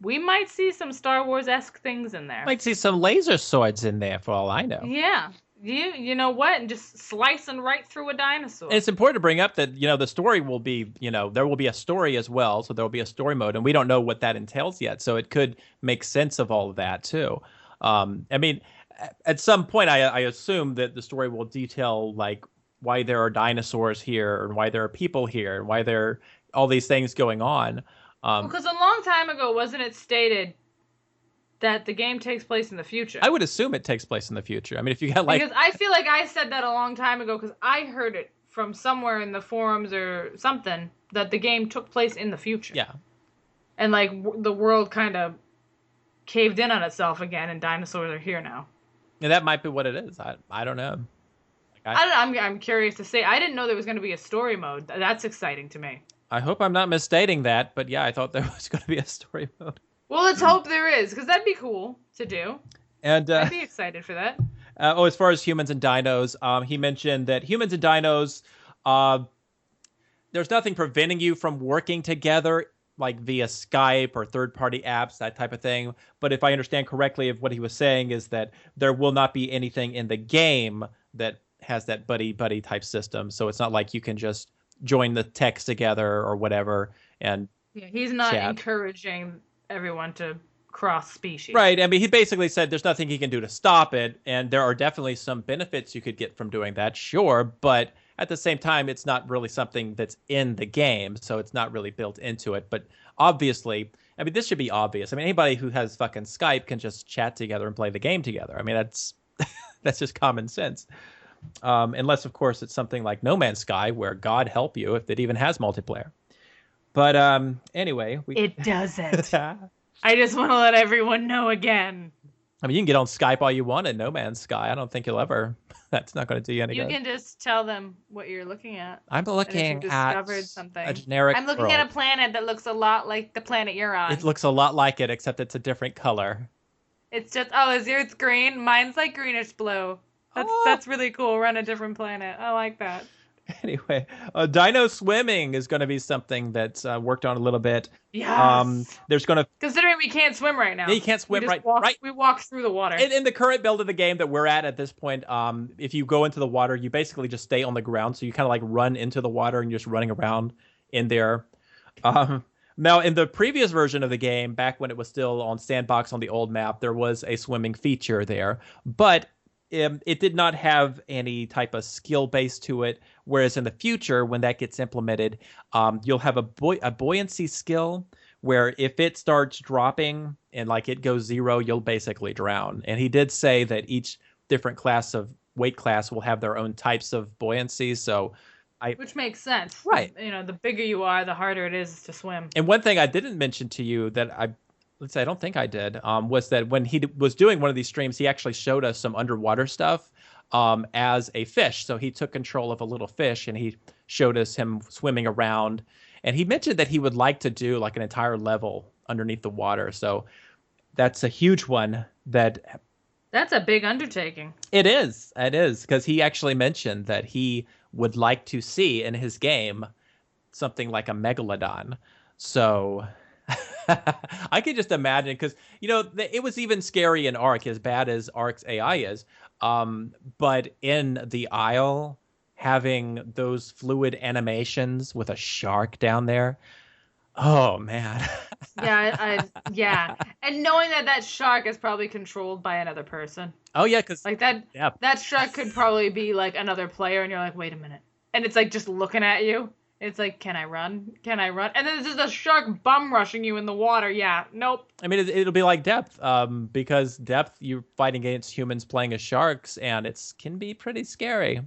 We might see some Star Wars-esque things in there. Might see some laser swords in there, for all I know. Yeah. You know what? And just slicing right through a dinosaur. And it's important to bring up that, the story will be, there will be a story as well. So there will be a story mode, and we don't know what that entails yet. So it could make sense of all of that, too. I mean, at some point, I assume that the story will detail, like, why there are dinosaurs here, and why there are people here, and why there are all these things going on. Because a long time ago, wasn't it stated that the game takes place in the future? I would assume it takes place in the future. I mean, if you got like... Because I feel like I said that a long time ago, because I heard it from somewhere in the forums or something, that the game took place in the future. Yeah. And like the world kind of caved in on itself again, and dinosaurs are here now. Yeah, that might be what it is. I don't know. I don't know. I'm curious to say. I didn't know there was going to be a story mode. That's exciting to me. I hope I'm not misstating that, but yeah, I thought there was going to be a story mode. Well, let's hope there is, because that'd be cool to do. And I'd be excited for that. As far as humans and dinos, he mentioned that humans and dinos, there's nothing preventing you from working together, like via Skype or third-party apps, that type of thing. But if I understand correctly, of what he was saying is that there will not be anything in the game that has that buddy type system. So it's not like you can just join the text together or whatever and he's not chat. Encouraging everyone to cross species. Right. I mean, he basically said there's nothing he can do to stop it, and there are definitely some benefits you could get from doing that, sure, but at the same time, it's not really something that's in the game, so it's not really built into it. But obviously, I mean, this should be obvious. I mean, anybody who has fucking Skype can just chat together and play the game together. I mean, that's that's just common sense. Unless, of course, it's something like No Man's Sky, where God help you if it even has multiplayer. But anyway. It doesn't. I just want to let everyone know again. I mean, you can get on Skype all you want in No Man's Sky. I don't think you'll ever... That's not going to do you any good. You can just tell them what you're looking at. I'm looking at something. a generic I'm looking world. at a planet that looks a lot like the planet you're on. It looks a lot like it, except it's a different color. It's just... is yours green? Mine's like greenish blue. That's really cool. We're on a different planet. I like that. Anyway, dino swimming is going to be something that's worked on a little bit. Yes. There's going to Considering we can't swim right now. you can't We swim just right walk right we walk through the water. in the current build of the game that we're at this point. If you go into the water, you basically just stay on the ground, so you kind of like run into the water and you're just running around in there. Now, in the previous version of the game, back when it was still on Sandbox on the old map, there was a swimming feature there, but it did not have any type of skill base to it. Whereas in the future, when that gets implemented, you'll have a buoyancy skill where if it starts dropping and like it goes zero, you'll basically drown. And he did say that each different class of weight class will have their own types of buoyancy. So which makes sense. Right. You know, the bigger you are, the harder it is to swim. And one thing I didn't mention to you that let's say I don't think I did, was that when he was doing one of these streams, he actually showed us some underwater stuff as a fish. So he took control of a little fish and he showed us him swimming around. And he mentioned that he would like to do like an entire level underneath the water. So that's a huge one That's a big undertaking. It is, because he actually mentioned that he would like to see in his game something like a megalodon. So I could just imagine, because it was even scary in Ark, as bad as Ark's AI is. But in the Isle, having those fluid animations with a shark down there, oh man. Yeah, and knowing that shark is probably controlled by another person. Oh yeah, because like that shark could probably be like another player, and you're like, wait a minute, and it's like just looking at you. It's like, can I run? Can I run? And then there's just a shark bum rushing you in the water. Yeah, nope. I mean, it'll be like Depth, because Depth, you're fighting against humans playing as sharks, and it can be pretty scary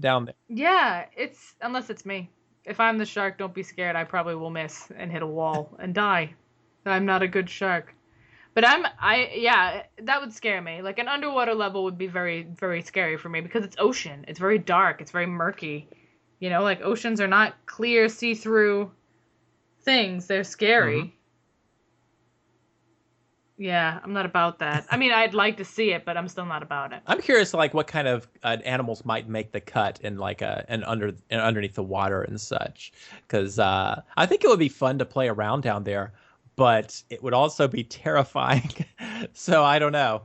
down there. Yeah, unless it's me. If I'm the shark, don't be scared. I probably will miss and hit a wall and die. I'm not a good shark. But that would scare me. Like an underwater level would be very, very scary for me because it's ocean. It's very dark. It's very murky. Like oceans are not clear, see-through things. They're scary. Mm-hmm. Yeah, I'm not about that. I mean, I'd like to see it, but I'm still not about it. I'm curious, like, what kind of animals might make the cut in like underneath the water and such, because I think it would be fun to play around down there, but it would also be terrifying. So I don't know.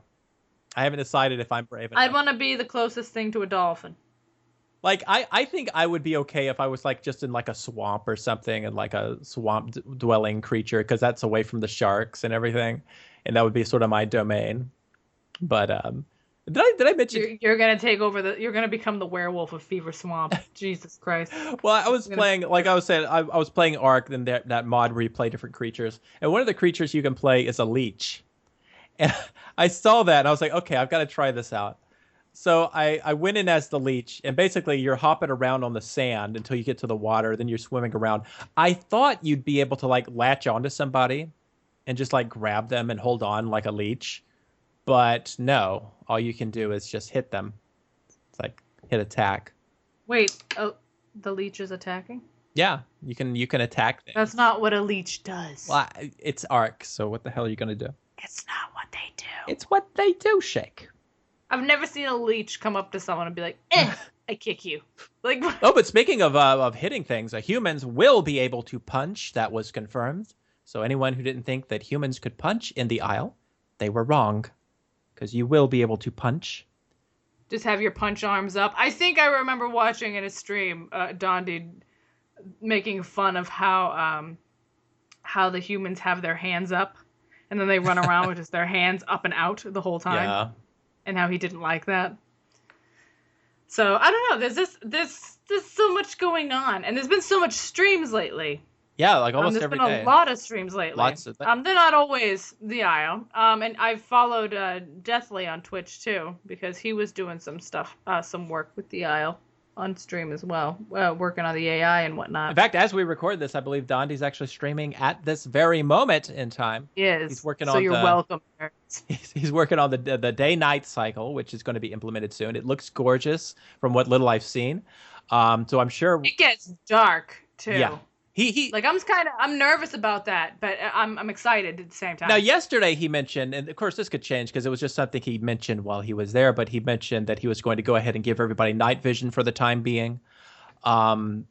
I haven't decided if I'm brave enough. I'd want to be the closest thing to a dolphin. Like, I think I would be okay if I was like just in like a swamp or something, and like a swamp dwelling creature, because that's away from the sharks and everything. And that would be sort of my domain. But did I mention you're gonna take over you're gonna become the werewolf of Fever Swamp? Jesus Christ. Well, I was playing, like I was saying, I was playing Ark, and that mod where you play different creatures, and one of the creatures you can play is a leech. And I saw that and I was like, okay, I've got to try this out. So I went in as the leech, and basically you're hopping around on the sand until you get to the water, then you're swimming around. I thought you'd be able to like latch onto somebody and just like grab them and hold on like a leech. But no, all you can do is just hit them. It's like hit attack. Wait, the leech is attacking? Yeah, you can attack things. That's not what a leech does. Well, it's Ark, so what the hell are you going to do? It's not what they do. It's what they do, Shake. I've never seen a leech come up to someone and be like, I kick you. Like. Oh, but speaking of hitting things, humans will be able to punch. That was confirmed. So anyone who didn't think that humans could punch in the Isle, they were wrong. Because you will be able to punch. Just have your punch arms up. I think I remember watching in a stream, Dondi making fun of how the humans have their hands up. And then they run around with just their hands up and out the whole time. Yeah. And how he didn't like that. So I don't know. There's so much going on, and there's been so much streams lately. Yeah, like almost every day. There's been a lot of streams lately. Lots of they're not always the Isle. And I've followed Deathly on Twitch too, because he was doing some stuff, some work with the Isle on stream as well, working on the AI and whatnot. In fact, as we record this, I believe Dondi's actually streaming at this very moment in time. He is. He's working so on you're welcome. He's working on the day-night cycle, which is going to be implemented soon. It looks gorgeous from what little I've seen. So I'm sure it gets dark too. Yeah. He like I'm nervous about that, but I'm excited at the same time. Now yesterday he mentioned, and of course this could change because it was just something he mentioned while he was there, but he mentioned that he was going to go ahead and give everybody night vision for the time being. Um,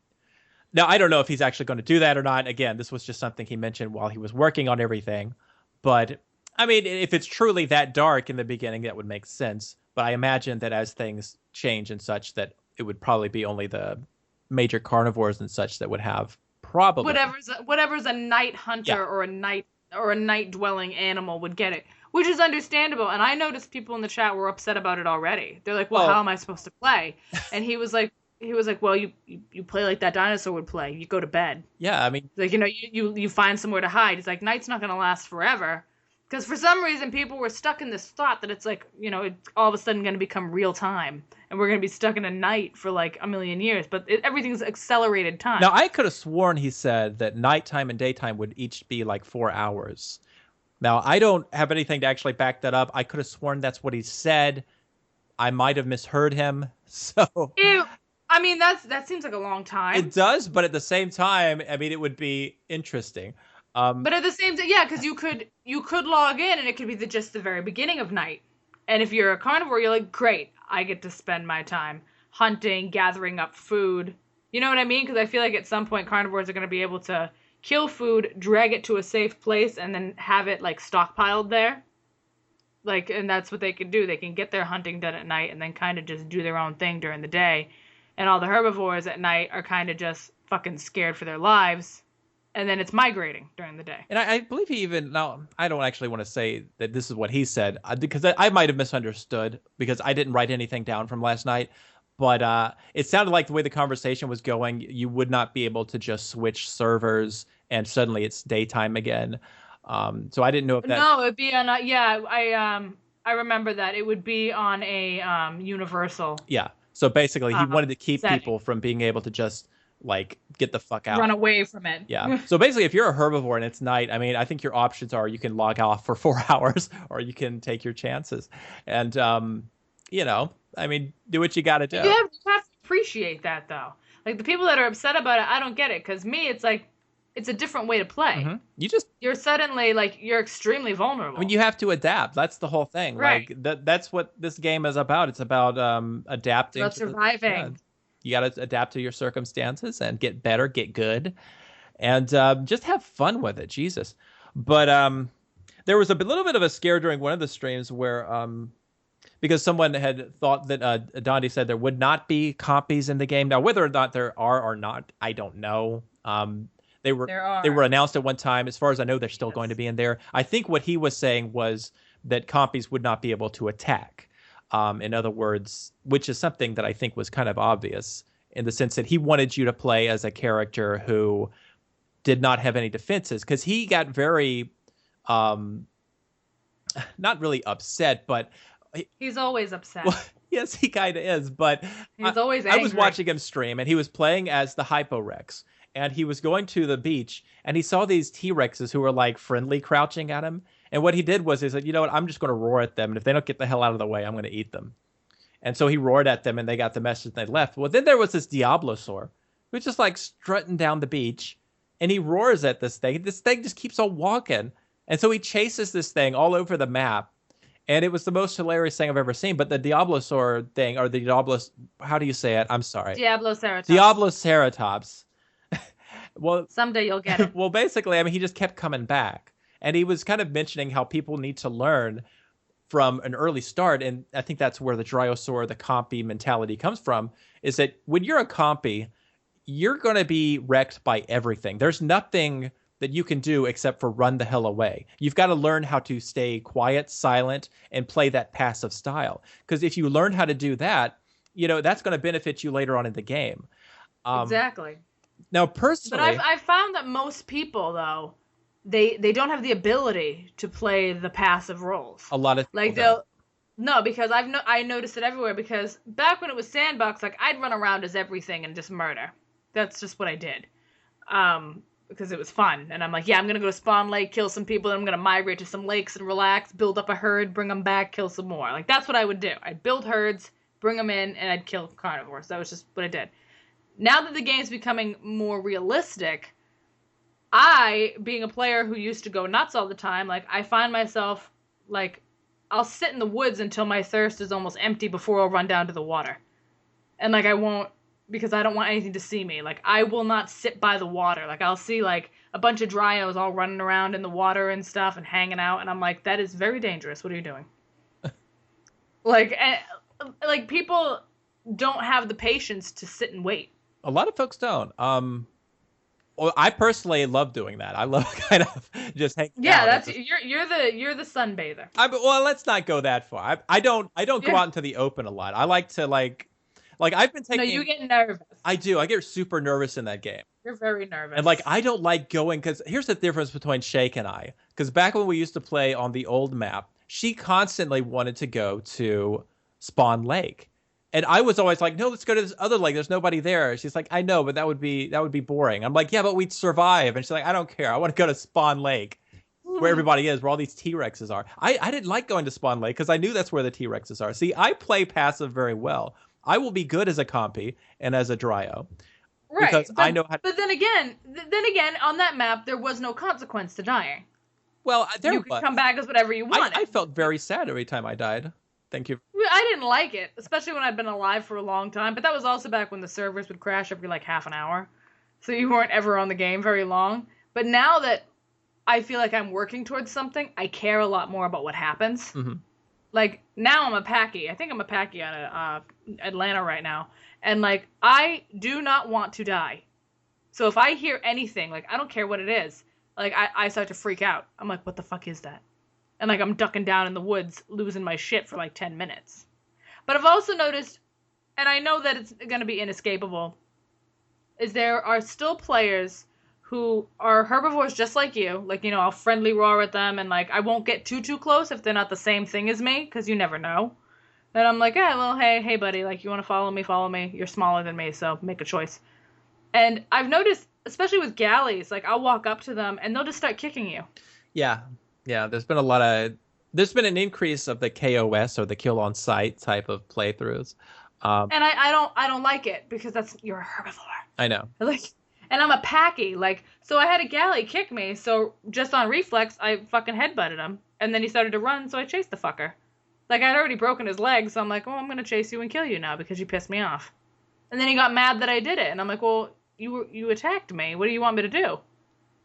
Now, I don't know if he's actually going to do that or not. Again, this was just something he mentioned while he was working on everything. But I mean, if it's truly that dark in the beginning, that would make sense. But I imagine that as things change and such, that it would probably be only the major carnivores and such that would have probably. Whatever's a night Yeah. hunter or a night dwelling animal would get it, which is understandable. And I noticed people in the chat were upset about it already. They're like, "Well, how Well, am I supposed to play?" And he was like, "Well, you play like that dinosaur would play. You go to bed. yeah. I mean, Like, you find somewhere to hide." He's like, "Night's not gonna last forever." Because for some reason, people were stuck in this thought that it's like, it's all of a sudden going to become real time, and we're going to be stuck in a night for like a million years. But everything's accelerated time. now I could have sworn he said that nighttime and daytime would each be like 4 hours. Now, I don't have anything to actually back that up. I could have sworn that's what he said. I might have misheard him. So I mean, that seems like a long time. it does, but at the same time, I mean, it would be interesting. But at the same time, yeah, because you could log in and it could be just the very beginning of night. And if you're a carnivore, you're like, great, I get to spend my time hunting, gathering up food. You know what I mean? Because I feel like at some point carnivores are going to be able to kill food, drag it to a safe place, and then have it like stockpiled there. Like, and that's what they can do. They can get their hunting done at night and then kind of just do their own thing during the day. And all the herbivores at night are kind of just fucking scared for their lives, and then it's migrating during the day. And I believe he even now. I don't actually want to say that this is what he said because I might have misunderstood because I didn't write anything down from last night. But it sounded like the way the conversation was going, you would not be able to just switch servers and suddenly it's daytime again. So I didn't know if that. No, it'd be on a, yeah, I remember that. It would be on a universal Yeah. So basically, he wanted to keep setting. people from being able to just like get the fuck out. Run away from it. Yeah. So basically, if you're a herbivore and it's night, I mean, I think your options are you can log off for 4 hours or you can take your chances. And, I mean, do what you got to do. You have to appreciate that, though. Like, the people that are upset about it, I don't get it. Because me, it's like, it's a different way to play. Mm-hmm. You're suddenly, like, you're extremely vulnerable. I mean, you have to adapt. That's the whole thing. Right. Like, that's what this game is about. It's about adapting. It's about surviving. Yeah. You got to adapt to your circumstances and get better, get good, and just have fun with it. Jesus. But there was a little bit of a scare during one of the streams where, because someone had thought that Dondi said there would not be copies in the game. Now, whether or not there are or not, I don't know. They were announced at one time. As far as I know, they're still going to be in there. I think what he was saying was that compies would not be able to attack. In other words, which is something that I think was kind of obvious in the sense that he wanted you to play as a character who did not have any defenses because he got very, not really upset, but he's always upset. Well, yes, he kind of is, but he's always angry. I was watching him stream and he was playing as the Hyporex. And he was going to the beach, and he saw these T-Rexes who were like friendly crouching at him. And what he did was he said, you know what, I'm just going to roar at them, and if they don't get the hell out of the way, I'm going to eat them. And so he roared at them, and they got the message, and they left. Well, then there was this Diablosaur, who's just like strutting down the beach, and he roars at this thing. This thing just keeps on walking. And so he chases this thing all over the map. And it was the most hilarious thing I've ever seen. But the Diablosaur thing, or the Diablos, how do you say it? I'm sorry. Diabloceratops. Diabloceratops. Well, someday you'll get it. Well, basically, I mean, he just kept coming back. And he was kind of mentioning how people need to learn from an early start. And I think that's where the Dryosaur, the compy mentality comes from, is that when you're a compy, you're going to be wrecked by everything. There's nothing that you can do except for run the hell away. You've got to learn how to stay quiet, silent, and play that passive style. Because if you learn how to do that, that's going to benefit you later on in the game. Exactly. Now, personally, but I've found that most people though, they don't have the ability to play the passive roles. A lot of like because I noticed it everywhere. Because back when it was Sandbox, like I'd run around as everything and just murder. That's just what I did, because it was fun. And I'm like, yeah, I'm gonna go to Spawn Lake, kill some people, and I'm gonna migrate to some lakes and relax, build up a herd, bring them back, kill some more. Like that's what I would do. I'd build herds, bring them in, and I'd kill carnivores. That was just what I did. Now that the game's becoming more realistic, I, being a player who used to go nuts all the time, like, I find myself, like, I'll sit in the woods until my thirst is almost empty before I'll run down to the water. And, like, I won't because I don't want anything to see me. Like, I will not sit by the water. Like, I'll see like a bunch of dryos all running around in the water and stuff and hanging out, and I'm like, that is very dangerous. What are you doing? Like, like people don't have the patience to sit and wait. A lot of folks don't. Well, I personally love doing that. I love kind of just hanging out. Yeah, that's you're the sunbather. Well, let's not go that far. I don't go out into the open a lot. I like to like I've been taking. No, you get nervous. I do. I get super nervous in that game. You're very nervous. And like I don't like going because here's the difference between Shake and I. Because back when we used to play on the old map, she constantly wanted to go to Spawn Lake. And I was always like, no, let's go to this other lake. There's nobody there. She's like, I know, but that would be boring. I'm like, yeah, but we'd survive. And she's like, I don't care. I want to go to Spawn Lake, where everybody is, where all these T-Rexes are. I didn't like going to Spawn Lake because I knew that's where the T-Rexes are. See, I play passive very well. I will be good as a compy and as a Dryo. Right. Because I know how to... But then again, on that map, there was no consequence to dying. Well, there you could come back as whatever you wanted. I felt very sad every time I died. Thank you. I didn't like it, especially when I'd been alive for a long time. But that was also back when the servers would crash every like half an hour. So you weren't ever on the game very long. But now that I feel like I'm working towards something, I care a lot more about what happens. Mm-hmm. Like, now I'm a Packy. I think I'm a Packy out of Atlanta right now. And, like, I do not want to die. So if I hear anything, like, I don't care what it is, like, I start to freak out. I'm like, what the fuck is that? And, like, I'm ducking down in the woods, losing my shit for, like, 10 minutes. But I've also noticed, and I know that it's going to be inescapable, is there are still players who are herbivores just like you. Like, you know, I'll friendly roar at them, and, like, I won't get too close if they're not the same thing as me, because you never know. And I'm like, yeah, well, hey, buddy, like, you want to follow me, follow me. You're smaller than me, so make a choice. And I've noticed, especially with galleys, like, I'll walk up to them, and they'll just start kicking you. Yeah, there's been an increase of the KOS, or the kill on sight type of playthroughs. And I don't like it, because you're a herbivore. I know. Like, and I'm a Packy, like, so I had a galley kick me, so just on reflex, I fucking headbutted him, and then he started to run, so I chased the fucker. Like, I'd already broken his leg, so I'm like, oh, I'm gonna chase you and kill you now, because you pissed me off. And then he got mad that I did it, and I'm like, well, you attacked me, what do you want me to do?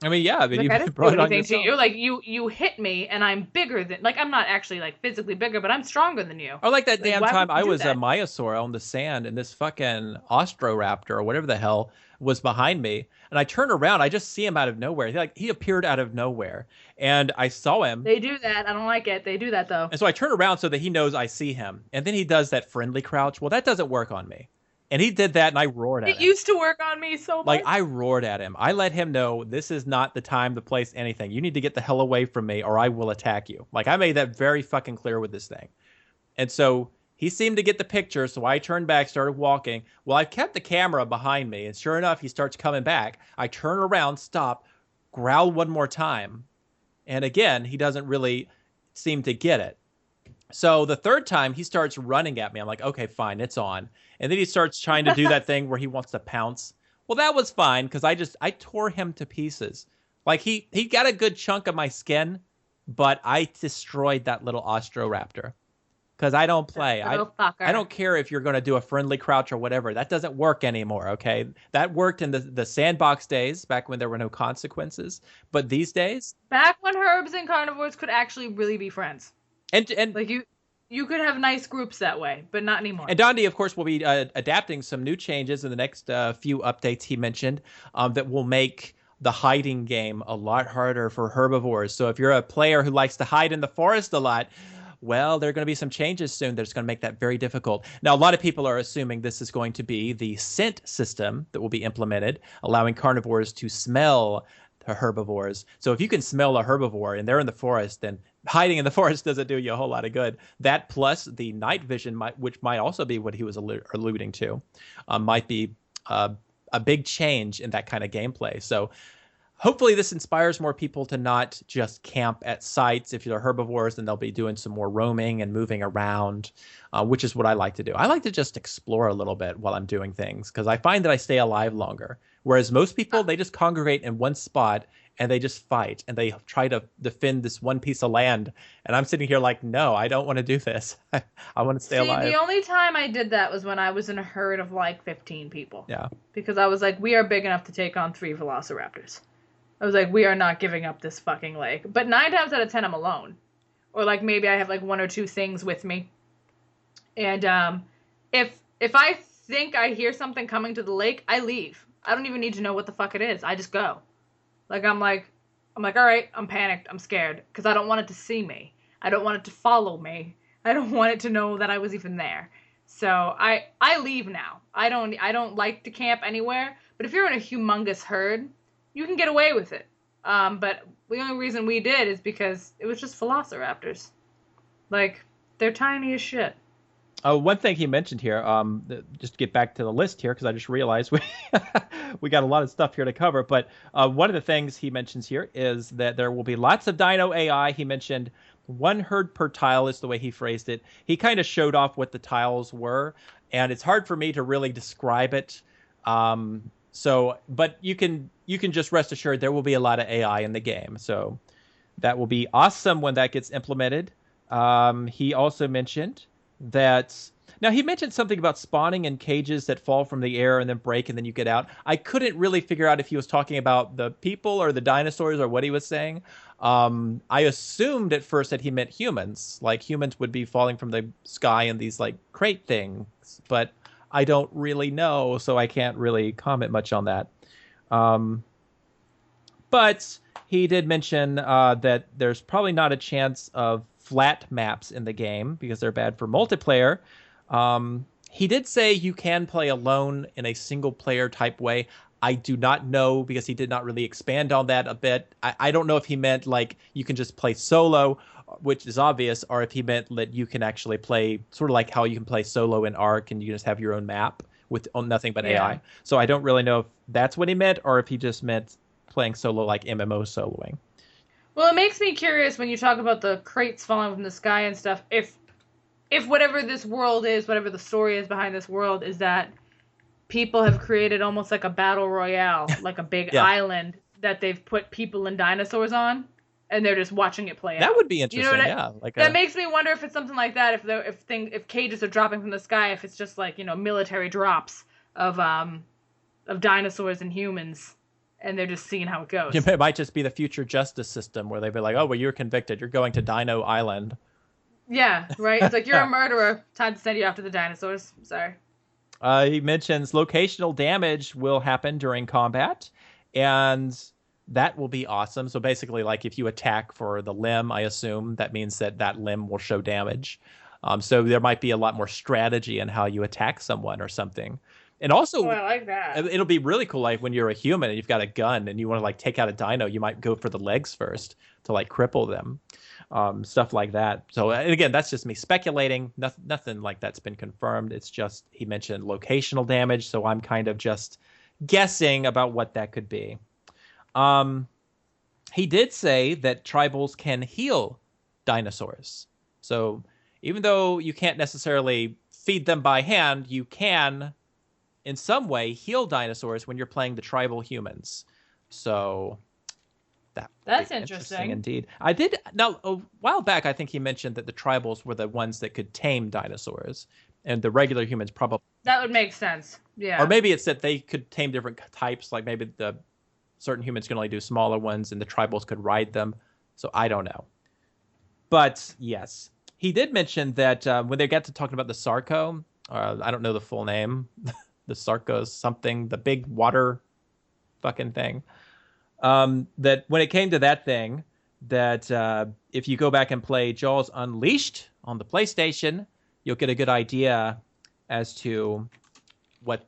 I mean, yeah, but like, you I didn't brought do it on anything yourself. to you. Like, you hit me, and I'm bigger than, like, I'm not actually, like, physically bigger, but I'm stronger than you. Or like that Like, damn why time would you I do was a that? Myosaur on the sand, and this fucking Ostroraptor or whatever the hell was behind me, and I turned around, I just see him out of nowhere. He appeared out of nowhere, and I saw him. They do that. I don't like it. They do that, though. And so I turn around so that he knows I see him, and then he does that friendly crouch. Well, that doesn't work on me. And he did that, and I roared at him. It used to work on me so much. Like, I roared at him. I let him know, this is not the time, the place, anything. You need to get the hell away from me, or I will attack you. Like, I made that very fucking clear with this thing. And so he seemed to get the picture, so I turned back, started walking. Well, I kept the camera behind me, and sure enough, he starts coming back. I turn around, stop, growl one more time. And again, he doesn't really seem to get it. So the third time, he starts running at me. I'm like, okay, fine, it's on. And then he starts trying to do that thing where he wants to pounce. Well, that was fine, because I tore him to pieces. Like, he got a good chunk of my skin, but I destroyed that little Ostroraptor. Because I don't play. I don't care if you're going to do a friendly crouch or whatever. That doesn't work anymore, okay? That worked in the sandbox days, back when there were no consequences. But these days... Back when herbs and carnivores could actually really be friends. And like, you could have nice groups that way, but not anymore. And Dondi, of course, will be adapting some new changes in the next few updates he mentioned that will make the hiding game a lot harder for herbivores. So if you're a player who likes to hide in the forest a lot, well, there are going to be some changes soon that's going to make that very difficult. Now, a lot of people are assuming this is going to be the scent system that will be implemented, allowing carnivores to smell the herbivores. So if you can smell a herbivore and they're in the forest, then hiding in the forest doesn't do you a whole lot of good. That plus the night vision, which might also be what he was alluding to, might be a big change in that kind of gameplay. So hopefully this inspires more people to not just camp at sites. If you're herbivores, then they'll be doing some more roaming and moving around, which is what I like to do. I like to just explore a little bit while I'm doing things, because I find that I stay alive longer. Whereas most people, they just congregate in one spot and they just fight and they try to defend this one piece of land. And I'm sitting here like, no, I don't want to do this. I want to stay See, alive. the only time I did that was when I was in a herd of like 15 people. Yeah. Because I was like, we are big enough to take on 3 velociraptors. I was like, we are not giving up this fucking lake. But 9 times out of 10, I'm alone. Or like maybe I have like 1 or 2 things with me. And if I think I hear something coming to the lake, I leave. I don't even need to know what the fuck it is. I just go. Like I'm like, all right, I'm panicked. I'm scared because I don't want it to see me. I don't want it to follow me. I don't want it to know that I was even there. So I leave now. I don't like to camp anywhere. But if you're in a humongous herd, you can get away with it. But the only reason we did is because it was just velociraptors. Like they're tiny as shit. One thing he mentioned here, just to get back to the list here, because I just realized we we got a lot of stuff here to cover. But one of the things he mentions here is that there will be lots of Dino AI. He mentioned 1 herd per tile is the way he phrased it. He kind of showed off what the tiles were, and it's hard for me to really describe it. But you can just rest assured there will be a lot of AI in the game. So that will be awesome when that gets implemented. He also mentioned that now he mentioned something about spawning in cages that fall from the air and then break and then you get out. I couldn't really figure out if he was talking about the people or the dinosaurs or what he was saying. I assumed at first that he meant humans, like humans would be falling from the sky in these like crate things, but I don't really know, so I can't really comment much on that. But he did mention that there's probably not a chance of flat maps in the game because they're bad for multiplayer. He did say you can play alone in a single player type way. I do not know because he did not really expand on that a bit. I don't know if he meant like you can just play solo, which is obvious, or if he meant that you can actually play sort of like how you can play solo in Ark and you just have your own map with nothing but AI. So I don't really know if that's what he meant or if he just meant playing solo like MMO soloing. Well, it makes me curious when you talk about the crates falling from the sky and stuff. If whatever this world is, whatever the story is behind this world, is that people have created almost like a battle royale, like a big island that they've put people and dinosaurs on, and they're just watching it play out. That would be interesting. You know that makes me wonder if it's something like that. If cages are dropping from the sky, if it's just like military drops of dinosaurs and humans. And they're just seeing how it goes. It might just be the future justice system where they'd be like, oh, well, you're convicted. You're going to Dino Island. Yeah, right? It's like, you're a murderer. Time to send you after the dinosaurs. Sorry. He mentions locational damage will happen during combat. And that will be awesome. So basically, like if you attack for the limb, I assume that means that limb will show damage. So there might be a lot more strategy in how you attack someone or something. And also, I like that. It'll be really cool, like when you're a human and you've got a gun and you want to like take out a dino, you might go for the legs first to like cripple them, stuff like that. So and again, that's just me speculating. Nothing like that's been confirmed. It's just he mentioned locational damage, so I'm kind of just guessing about what that could be. He did say that tribals can heal dinosaurs. So even though you can't necessarily feed them by hand, you can in some way heal dinosaurs when you're playing the tribal humans. So that's interesting indeed. I did now a while back I think he mentioned that the tribals were the ones that could tame dinosaurs and the regular humans probably. That would make sense. Yeah. Or maybe it's that they could tame different types, like maybe the certain humans can only do smaller ones and the tribals could ride them. So I don't know. But yes, he did mention that when they got to talking about the Sarco, I don't know the full name, the Sarcos something, the big water fucking thing, that when it came to that thing, that if you go back and play Jaws Unleashed on the PlayStation, you'll get a good idea as to what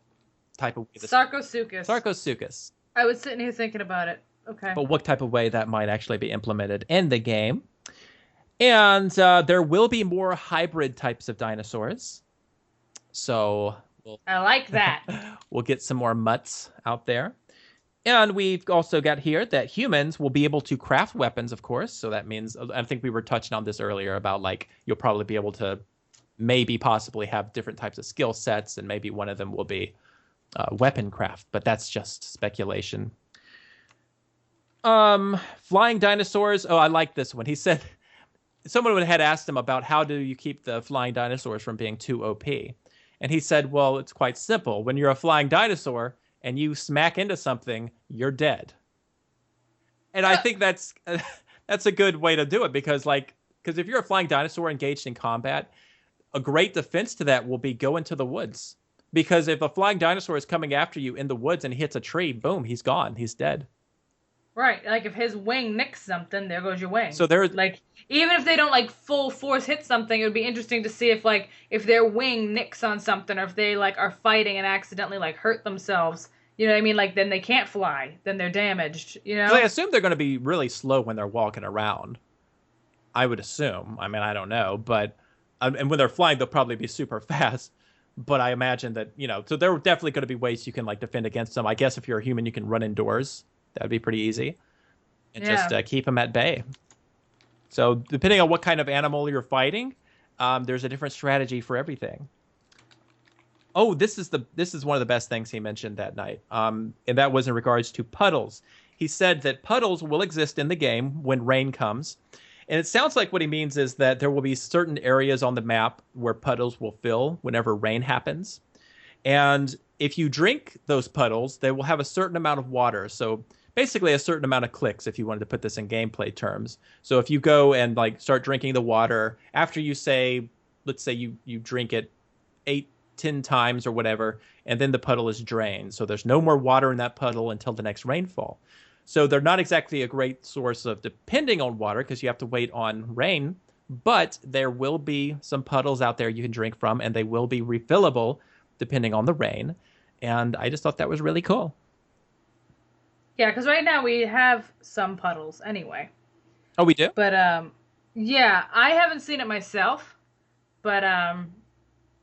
type of... Sarcosuchus. Sarcosuchus. I was sitting here thinking about it. Okay. But what type of way that might actually be implemented in the game. And there will be more hybrid types of dinosaurs. So... I like that. We'll get some more mutts out there. And we've also got here that humans will be able to craft weapons, of course. So that means, I think we were touching on this earlier about like, you'll probably be able to possibly have different types of skill sets. And maybe one of them will be weapon craft, but that's just speculation. Flying dinosaurs. Oh, I like this one. He said someone had asked him about how do you keep the flying dinosaurs from being too OP, and he said, "Well, it's quite simple. When you're a flying dinosaur and you smack into something, you're dead." And I think that's a good way to do it because if you're a flying dinosaur engaged in combat, a great defense to that will be go into the woods. Because if a flying dinosaur is coming after you in the woods and hits a tree, boom, he's gone. He's dead. Right, like if his wing nicks something, there goes your wing. So there's Like even if they don't like full force hit something, it would be interesting to see if like if their wing nicks on something or if they like are fighting and accidentally like hurt themselves. You know what I mean? Like then they can't fly. Then they're damaged. You 'cause I know? assume they're going to be really slow when they're walking around. I would assume. I mean, I don't know, but and when they're flying, they'll probably be super fast. But I imagine that so there are definitely going to be ways you can like defend against them. I guess if you're a human, you can run indoors. That would be pretty easy, and Yeah. just keep them at bay. So depending on what kind of animal you're fighting, there's a different strategy for everything. Oh, this is one of the best things he mentioned that night, and that was in regards to puddles. He said that puddles will exist in the game when rain comes, and it sounds like what he means is that there will be certain areas on the map where puddles will fill whenever rain happens, and if you drink those puddles, they will have a certain amount of water. So basically, a certain amount of clicks, if you wanted to put this in gameplay terms. So if you go and like start drinking the water after you say, let's say you drink it 8, 10 times or whatever, and then the puddle is drained. So there's no more water in that puddle until the next rainfall. So they're not exactly a great source of depending on water because you have to wait on rain, but there will be some puddles out there you can drink from, and they will be refillable depending on the rain. And I just thought that was really cool. Yeah, because right now we have some puddles anyway. Oh, we do? But yeah, I haven't seen it myself, but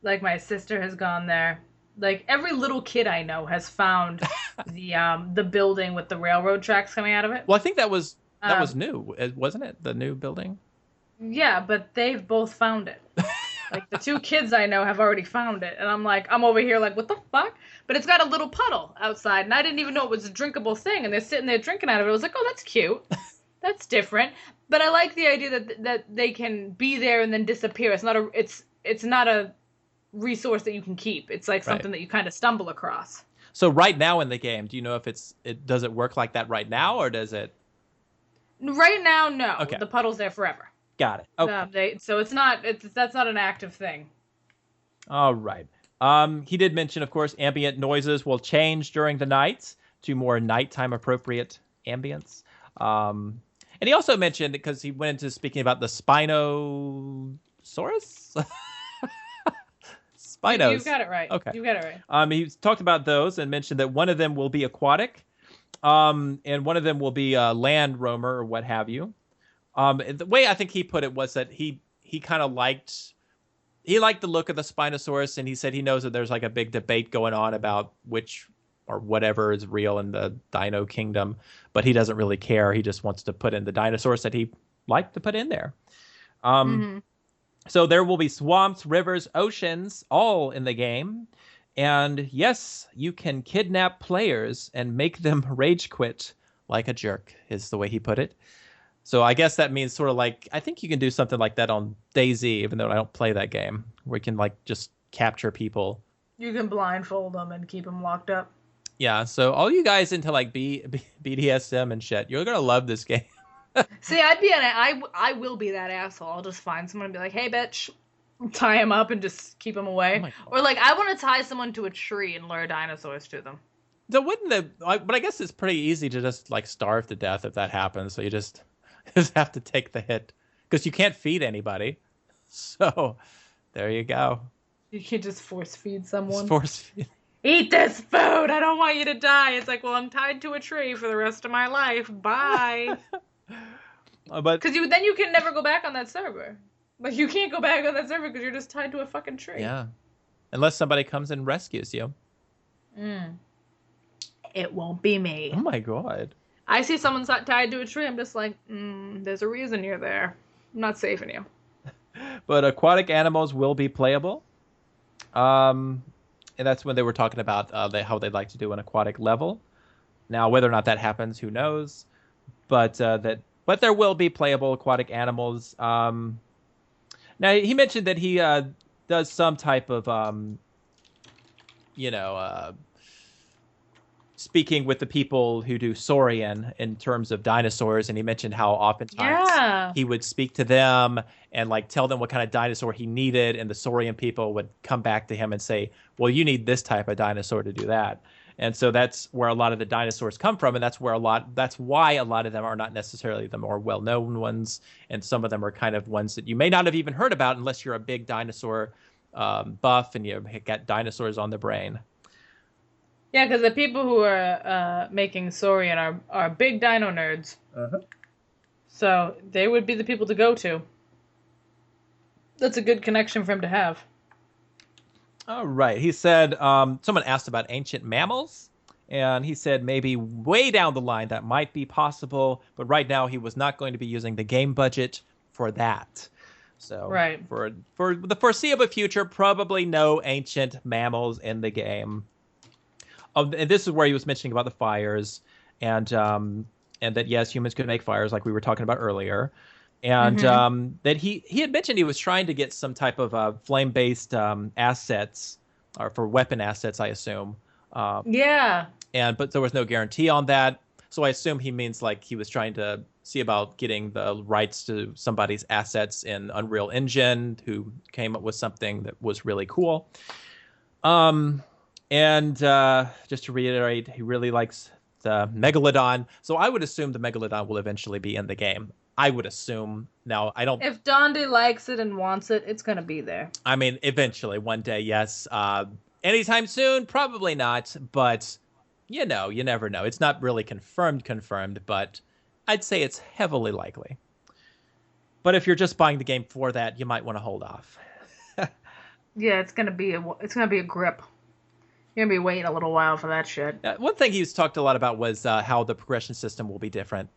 like my sister has gone there. Like every little kid I know has found the building with the railroad tracks coming out of it. Well, I think that was Um, new, wasn't it? The new building. yeah, but they've both found it. Like the two kids I know have already found it, and I'm like, I'm over here like, what the fuck? But it's got a little puddle outside, and I didn't even know it was a drinkable thing, and they're sitting there drinking out of it. I was like, oh, that's cute. That's different. But I like the idea that they can be there and then disappear. It's not a resource that you can keep. It's like Right. something that you kind of stumble across. So right now in the game, do you know if it does it work like that right now, or does it? Right now, no. Okay, The puddle's there forever. got it. Okay, So that's not an active thing. all right. He did mention, of course, ambient noises will change during the nights to more nighttime appropriate ambience. And he also mentioned because he went into speaking about the Spinosaurus. You Spinos. got it right. Okay. You got it right. He talked about those and mentioned that one of them will be aquatic, and one of them will be a land roamer or what have you. The way I think he put it was that he kind of liked the look of the Spinosaurus, and he said he knows that there's like a big debate going on about which or whatever is real in the Dino Kingdom, but he doesn't really care. He just wants to put in the dinosaurs that he liked to put in there. Um, Hmm. so there will be swamps, rivers, oceans, all in the game. And yes, you can kidnap players and make them rage quit like a jerk, is the way he put it. So I guess that means sort of like, I think you can do something like that on DayZ, even though I don't play that game, where you can like just capture people. You can blindfold them and keep them locked up. Yeah, so all you guys into like BDSM and shit, you're gonna love this game. See, I will be that asshole. I'll just find someone and be like, "Hey, bitch," tie him up and just keep him Oh away. my Or god. like, I want to tie someone to a tree and lure dinosaurs to them. So wouldn't but I guess it's pretty easy to just like starve to death if that happens. So you just just have to take the hit because you can't feed anybody. So there you go. You can just force feed Just someone. force feed. Eat this food. I don't want you to die. It's like, well, I'm tied to a tree for the rest of my life. Bye. But Because then you can never go back on that server. Like you can't go back on that server because you're just tied to a fucking tree. yeah, unless somebody comes and rescues you. Mm. It won't be me. Oh my god. I see someone tied to a tree. I'm just like, there's a reason you're there. I'm not saving you. But aquatic animals will be playable. And that's when they were talking about how they'd like to do an aquatic level. Now, whether or not that happens, who knows? but there will be playable aquatic animals. Now he mentioned that he does some type of you know speaking with the people who do Saurian in terms of dinosaurs, and he mentioned how oftentimes Yeah. he would speak to them and like tell them what kind of dinosaur he needed, and the Saurian people would come back to him and say, "Well, you need this type of dinosaur to do that." And so that's where a lot of the dinosaurs come from, and that's why a lot of them are not necessarily the more well-known ones, and some of them are kind of ones that you may not have even heard about unless you're a big dinosaur buff and you've got dinosaurs on the brain. Yeah, because the people who are making Saurian are big dino nerds. Uh-huh. So they would be the people to go to. That's a good connection for him to have. All right. He said someone asked about ancient mammals, and he said maybe way down the line that might be possible, but right now he was not going to be using the game budget for that. So Right. for the foreseeable future, probably no ancient mammals in the game. Oh, and this is where he was mentioning about the fires, and that yes, humans could make fires like we were talking about earlier, and that he had mentioned he was trying to get some type of flame-based assets, or for weapon assets, I assume. Yeah. But there was no guarantee on that, so I assume he means like he was trying to see about getting the rights to somebody's assets in Unreal Engine who came up with something that was really cool. And just to reiterate, he really likes the Megalodon. So I would assume the Megalodon will eventually be in the game. I would assume. Now, I don't... If Dondi likes it and wants it, it's going to be there. I mean, eventually, one day, yes. Anytime soon, probably not. But, you never know. It's not really confirmed, but I'd say it's heavily likely. But if you're just buying the game for that, you might want to hold off. Yeah, it's going to be a grip. You're going to be waiting a little while for that shit. One thing he's talked a lot about was how the progression system will be different.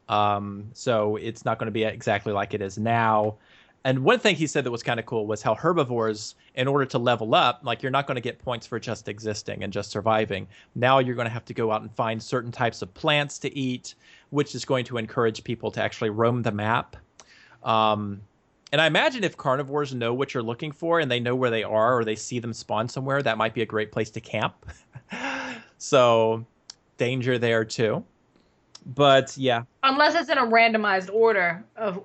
So it's not going to be exactly like it is now. And one thing he said that was kind of cool was how herbivores, in order to level up, like you're not going to get points for just existing and just surviving. Now you're going to have to go out and find certain types of plants to eat, which is going to encourage people to actually roam the map. And I imagine if carnivores know what you're looking for and they know where they are or they see them spawn somewhere, that might be a great place to camp. So danger there too. But yeah. Unless it's in a randomized order of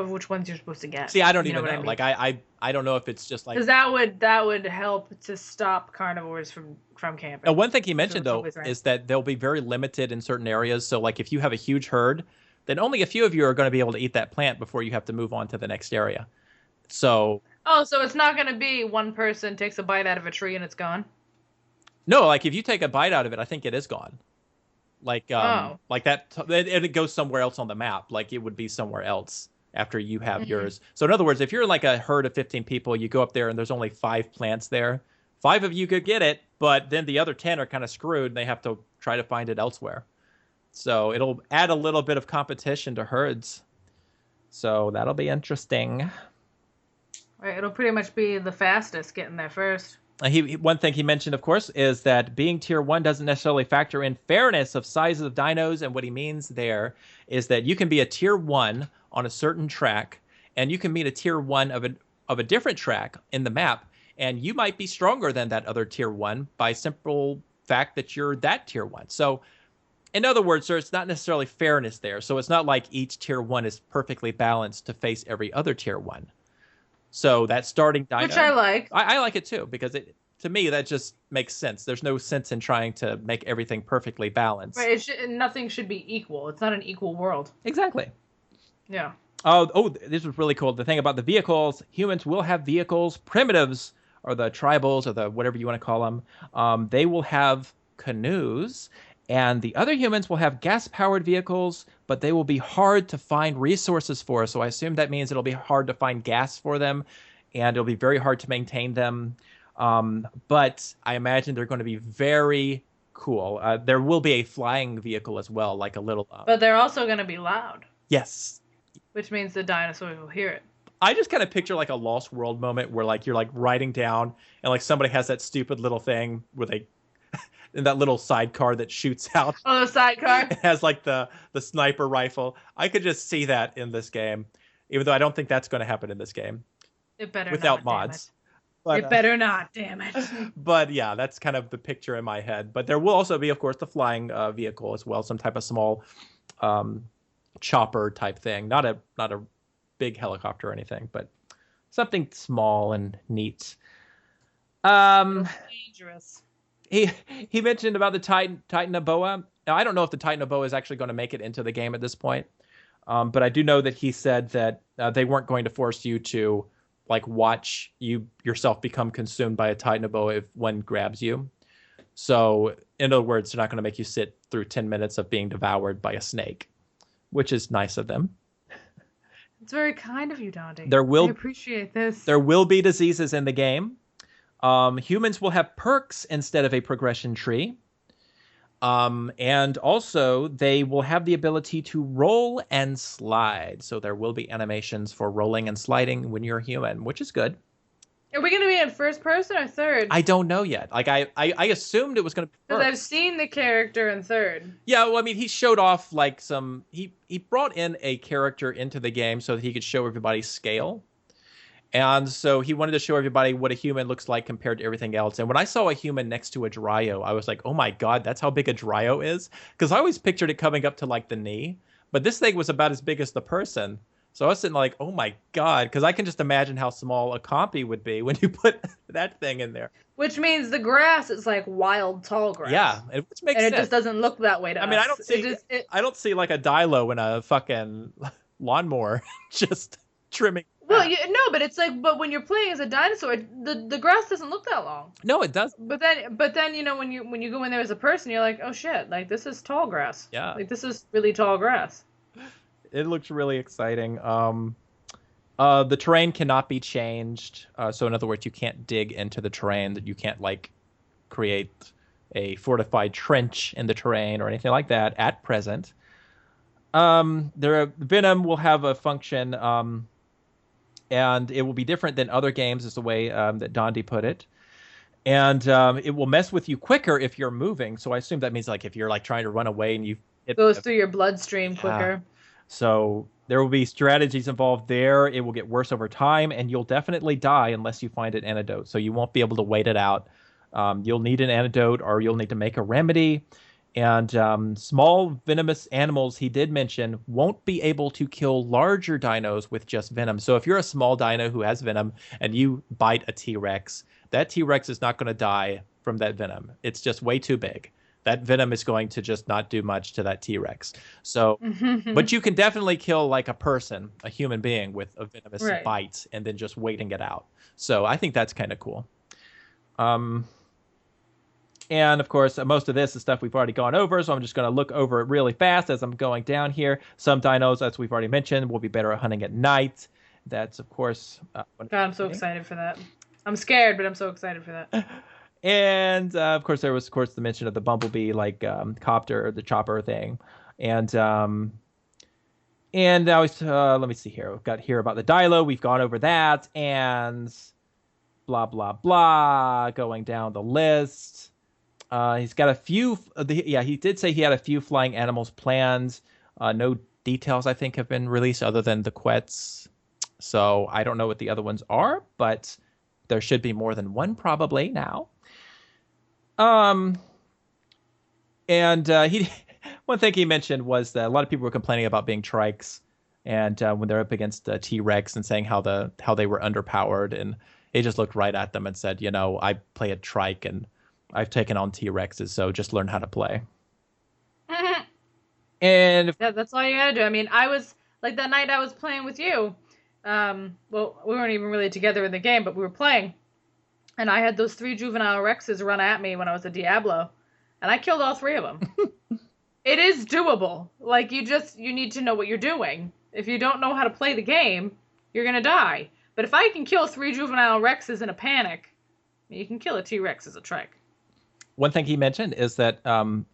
which ones you're supposed to get. See, I don't even know. I mean? Like I don't know if it's just like, because that would help to stop carnivores from camping. One thing he mentioned though is that they'll be very limited in certain areas. So like if you have a huge herd, then only a few of you are going to be able to eat that plant before you have to move on to the next area. So so it's not going to be one person takes a bite out of a tree and it's gone? No, like if you take a bite out of it, I think it is gone. Like like that, and it goes somewhere else on the map. Like it would be somewhere else after you have yours. So in other words, if you're like a herd of 15 people, you go up there and there's only 5 plants there. 5 of you could get it, but then the other 10 are kind of screwed and they have to try to find it elsewhere. So it'll add a little bit of competition to herds. So that'll be interesting. Right, it'll pretty much be the fastest getting there first. One thing he mentioned, of course, is that being tier 1 doesn't necessarily factor in fairness of sizes of dinos. And what he means there is that you can be a tier 1 on a certain track, and you can meet a tier 1 of a different track in the map, and you might be stronger than that other tier 1 by simple fact that you're that tier 1. So in other words, sir, it's not necessarily fairness there. So it's not like each tier 1 is perfectly balanced to face every other tier 1. So that starting dino, which I like. I like it too, because to me that just makes sense. There's no sense in trying to make everything perfectly balanced. Right, nothing should be equal. It's not an equal world. Exactly. Yeah. Oh, this was really cool. The thing about the vehicles, humans will have vehicles. Primitives, or the tribals, or the whatever you want to call them, they will have canoes. And the other humans will have gas-powered vehicles, but they will be hard to find resources for. So I assume that means it'll be hard to find gas for them, and it'll be very hard to maintain them. But I imagine they're going to be very cool. There will be a flying vehicle as well, like a little... But they're also going to be loud. Yes. Which means the dinosaurs will hear it. I just kind of picture like a Lost World moment where like you're like riding down and like somebody has that stupid little thing where they in that little sidecar that shoots out. Oh, the sidecar. It has like the sniper rifle. I could just see that in this game, even though I don't think that's going to happen in this game It better without not, mods. But, it better not, damn it. but yeah, that's kind of the picture in my head. But there will also be, of course, the flying vehicle as well, some type of small chopper type thing, not a big helicopter or anything, but something small and neat. Dangerous. He mentioned about the Titanoboa. Now I don't know if the Titanoboa is actually going to make it into the game at this point, but I do know that he said that they weren't going to force you to like watch you yourself become consumed by a Titanoboa if one grabs you. So in other words, they're not going to make you sit through 10 minutes of being devoured by a snake, which is nice of them. It's very kind of you, Dante. I appreciate this. There will be diseases in the game. Humans will have perks instead of a progression tree. And also, they will have the ability to roll and slide. So there will be animations for rolling and sliding when you're a human, which is good. Are we going to be in first person or third? I don't know yet. Like, I assumed it was going to be first. Because I've seen the character in third. Yeah, well, I mean, he showed off, like, some... He brought in a character into the game so that he could show everybody scale. And so he wanted to show everybody what a human looks like compared to everything else. And when I saw a human next to a Dryo, I was like, oh my god, that's how big a Dryo is? Because I always pictured it coming up to, like, the knee. But this thing was about as big as the person. So I was sitting like, oh my god, because I can just imagine how small a compy would be when you put that thing in there. Which means the grass is like wild tall grass. Yeah, which makes sense. And it just doesn't look that way to us. I mean, I don't see like a Dilo in a fucking lawnmower just trimming. Well, no, but it's like, but when you're playing as a dinosaur, the grass doesn't look that long. No, it doesn't. But then you know when you go in there as a person, you're like, oh shit, like this is tall grass. Yeah. Like this is really tall grass. It looks really exciting. The terrain cannot be changed. So in other words, you can't dig into the terrain. That you can't like create a fortified trench in the terrain or anything like that at present. Venom will have a function, and it will be different than other games, is the way that Dondi put it. And it will mess with you quicker if you're moving. So I assume that means like if you're like trying to run away and it goes through your bloodstream quicker. So there will be strategies involved there. It will get worse over time, and you'll definitely die unless you find an antidote. So you won't be able to wait it out. You'll need an antidote, or you'll need to make a remedy. And small venomous animals, he did mention, won't be able to kill larger dinos with just venom. So if you're a small dino who has venom and you bite a T-Rex, that T-Rex is not going to die from that venom. It's just way too big. That venom is going to just not do much to that T-Rex. So, but you can definitely kill like a person, a human being, with a venomous bite and then just waiting it out. So I think that's kind of cool. And of course, most of this is stuff we've already gone over, so I'm just going to look over it really fast as I'm going down here. Some dinos, as we've already mentioned, will be better at hunting at night. That's, of course... God, I'm so excited for that. I'm scared, but I'm so excited for that. And of course, there was, of course, the mention of the bumblebee, like copter, the chopper thing, and now let me see here. We've got here about the Dilo. We've gone over that, and blah blah blah. Going down the list, he's got a few. He did say he had a few flying animals planned. No details, I think, have been released other than the Quets. So I don't know what the other ones are, but there should be more than one probably now. He one thing he mentioned was that a lot of people were complaining about being trikes, and when they're up against T-Rex and saying how they were underpowered, and he just looked right at them and said, you know, I play a trike and I've taken on T-Rexes, so just learn how to play. And that's all you gotta do. I mean, I was like that night I was playing with you. Well, we weren't even really together in the game, but we were playing. And I had those 3 juvenile Rexes run at me when I was a Diablo. And I killed all 3 of them. It is doable. Like, you need to know what you're doing. If you don't know how to play the game, you're going to die. But if I can kill 3 juvenile Rexes in a panic, you can kill a T-Rex as a trick. One thing he mentioned is that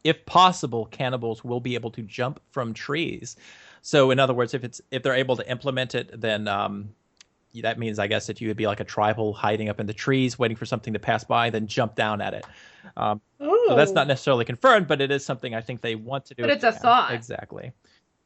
if possible, cannibals will be able to jump from trees. So in other words, if they're able to implement it, then that means, I guess, that you would be like a tribal hiding up in the trees, waiting for something to pass by, then jump down at it. So that's not Oh, necessarily confirmed, but it is something I think they want to do. but If it's they a can. thought. Exactly.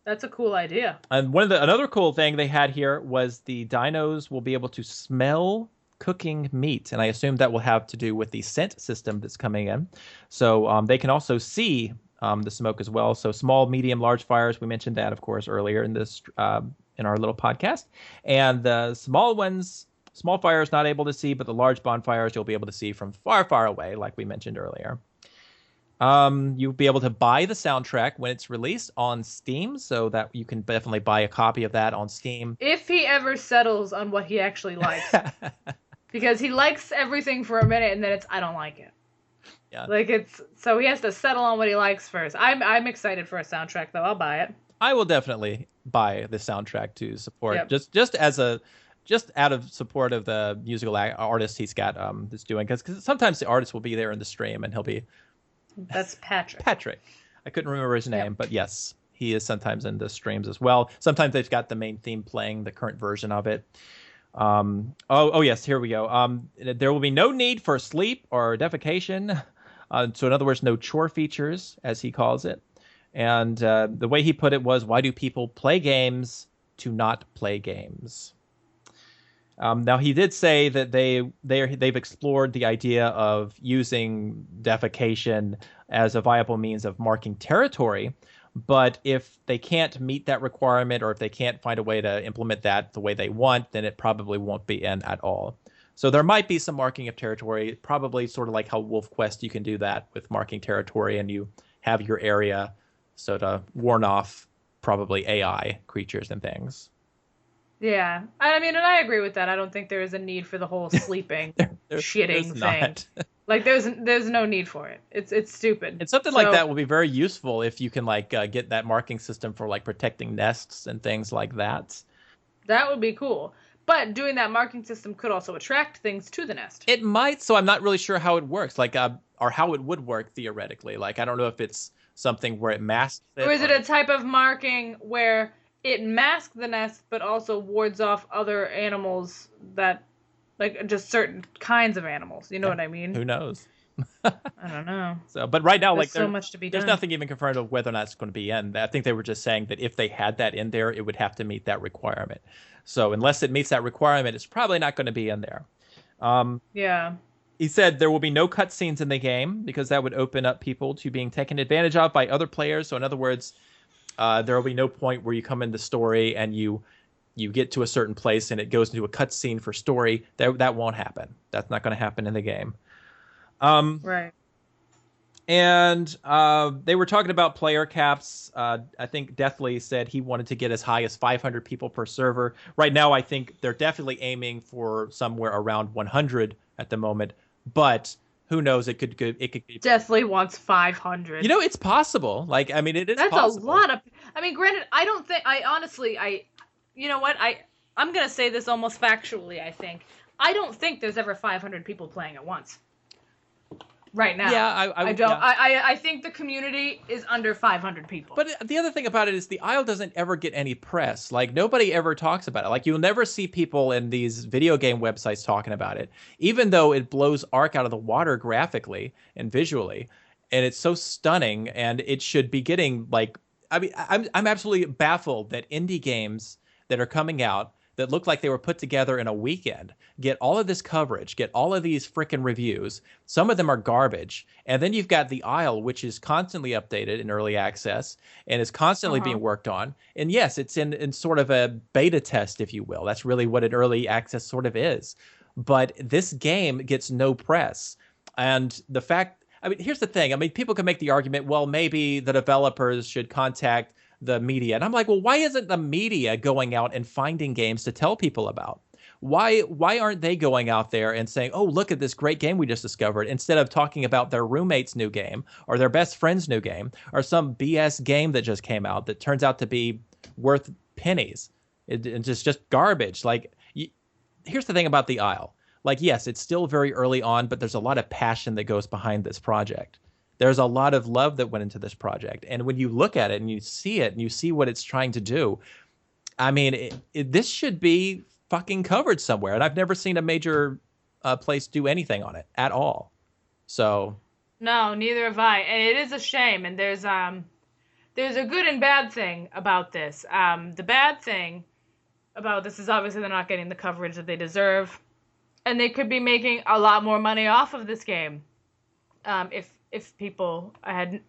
That's a cool idea. And another cool thing they had here was the dinos will be able to smell cooking meat, and I assume that will have to do with the scent system that's coming in. So they can also see the smoke as well. So small, medium, large fires. We mentioned that, of course, earlier in this in our little podcast. And the small ones, small fires, not able to see, but the large bonfires you'll be able to see from far, far away, like we mentioned earlier. You'll be able to buy the soundtrack when it's released on Steam, so that you can definitely buy a copy of that on Steam. If he ever settles on what he actually likes. Because he likes everything for a minute and then it's, I don't like it. Yeah. Like so he has to settle on what he likes first. I'm excited for a soundtrack though. I'll buy it. I will definitely buy the soundtrack to support, Yep. just out of support of the musical artist he's got that's doing, because sometimes the artist will be there in the stream and he'll be That's Patrick. Patrick. I couldn't remember his name, Yep. but yes, he is sometimes in the streams as well. Sometimes they've got the main theme playing, the current version of it. Oh yes, here we go. There will be no need for sleep or defecation. So in other words, no chore features, as he calls it. And the way he put it was, why do people play games to not play games? Now he did say that they've explored the idea of using defecation as a viable means of marking territory, but if they can't meet that requirement, or if they can't find a way to implement that the way they want, then it probably won't be in at all. So there might be some marking of territory, probably sort of like how Wolf Quest, you can do that with marking territory, and you have your area so to warn off probably AI creatures and things. Yeah. I mean, and I agree with that. I don't think there is a need for the whole sleeping, shitting thing. Like there's no need for it. It's stupid. And something like that will be very useful if you can like get that marking system for like protecting nests and things like that. That would be cool. But doing that marking system could also attract things to the nest. It might, so I'm not really sure how it works, like or how it would work theoretically. Like I don't know if it's something where it masks it, or is it a type of marking where it masks the nest but also wards off other animals that, like, just certain kinds of animals. You know what I mean? Who knows? I don't know. So, but right now, There's like, so much to be done. There's nothing even confirmed of whether or not it's going to be in. I think they were just saying that if they had that in there, it would have to meet that requirement. So unless it meets that requirement, it's probably not going to be in there. Yeah. He said there will be no cutscenes in the game because that would open up people to being taken advantage of by other players. So in other words, there will be no point where you come in the story and you get to a certain place and it goes into a cutscene for story. That won't happen. That's not going to happen in the game. Right. And they were talking about player caps. I think Deathly said he wanted to get as high as 500 people per server. Right now, I think they're definitely aiming for somewhere around 100 at the moment. But who knows? It could be. Deathly wants 500. You know, it's possible. Like, I mean, it is. That's possible. a lot of. I mean, granted, I don't think. I honestly, you know what? I'm gonna say this almost factually. I don't think there's ever 500 people playing at once. Right now. Yeah, I don't. Yeah. I think the community is under 500 people. But the other thing about it is the Isle doesn't ever get any press. Like, nobody ever talks about it. Like, you'll never see people in these video game websites talking about it, even though it blows Ark out of the water graphically and visually. And it's so stunning, and it should be getting, like, I mean, I'm absolutely baffled that indie games that are coming out that look like they were put together in a weekend get all of this coverage, get all of these freaking reviews. Some of them are garbage. And then you've got The Isle, which is constantly updated in early access and is constantly being worked on. And yes, it's in sort of a beta test, if you will. That's really what an early access sort of is. But this game gets no press. And the fact, I mean, here's the thing. I mean, people can make the argument, well, maybe the developers should contact the media. And I'm like, well, why isn't the media going out and finding games to tell people about? Why aren't they going out there and saying, oh, look at this great game we just discovered, instead of talking about their roommate's new game or their best friend's new game or some BS game that just came out that turns out to be worth pennies? It's just garbage. Like, here's the thing about The Isle. Like, yes, it's still very early on, but there's a lot of passion that goes behind this project. There's a lot of love that went into this project. And when you look at it and you see what it's trying to do, I mean, this should be fucking covered somewhere, and I've never seen a major place do anything on it at all. So No, neither have I. And it is a shame. And there's a good and bad thing about this. The bad thing about this is obviously they're not getting the coverage that they deserve, and they could be making a lot more money off of this game, if people had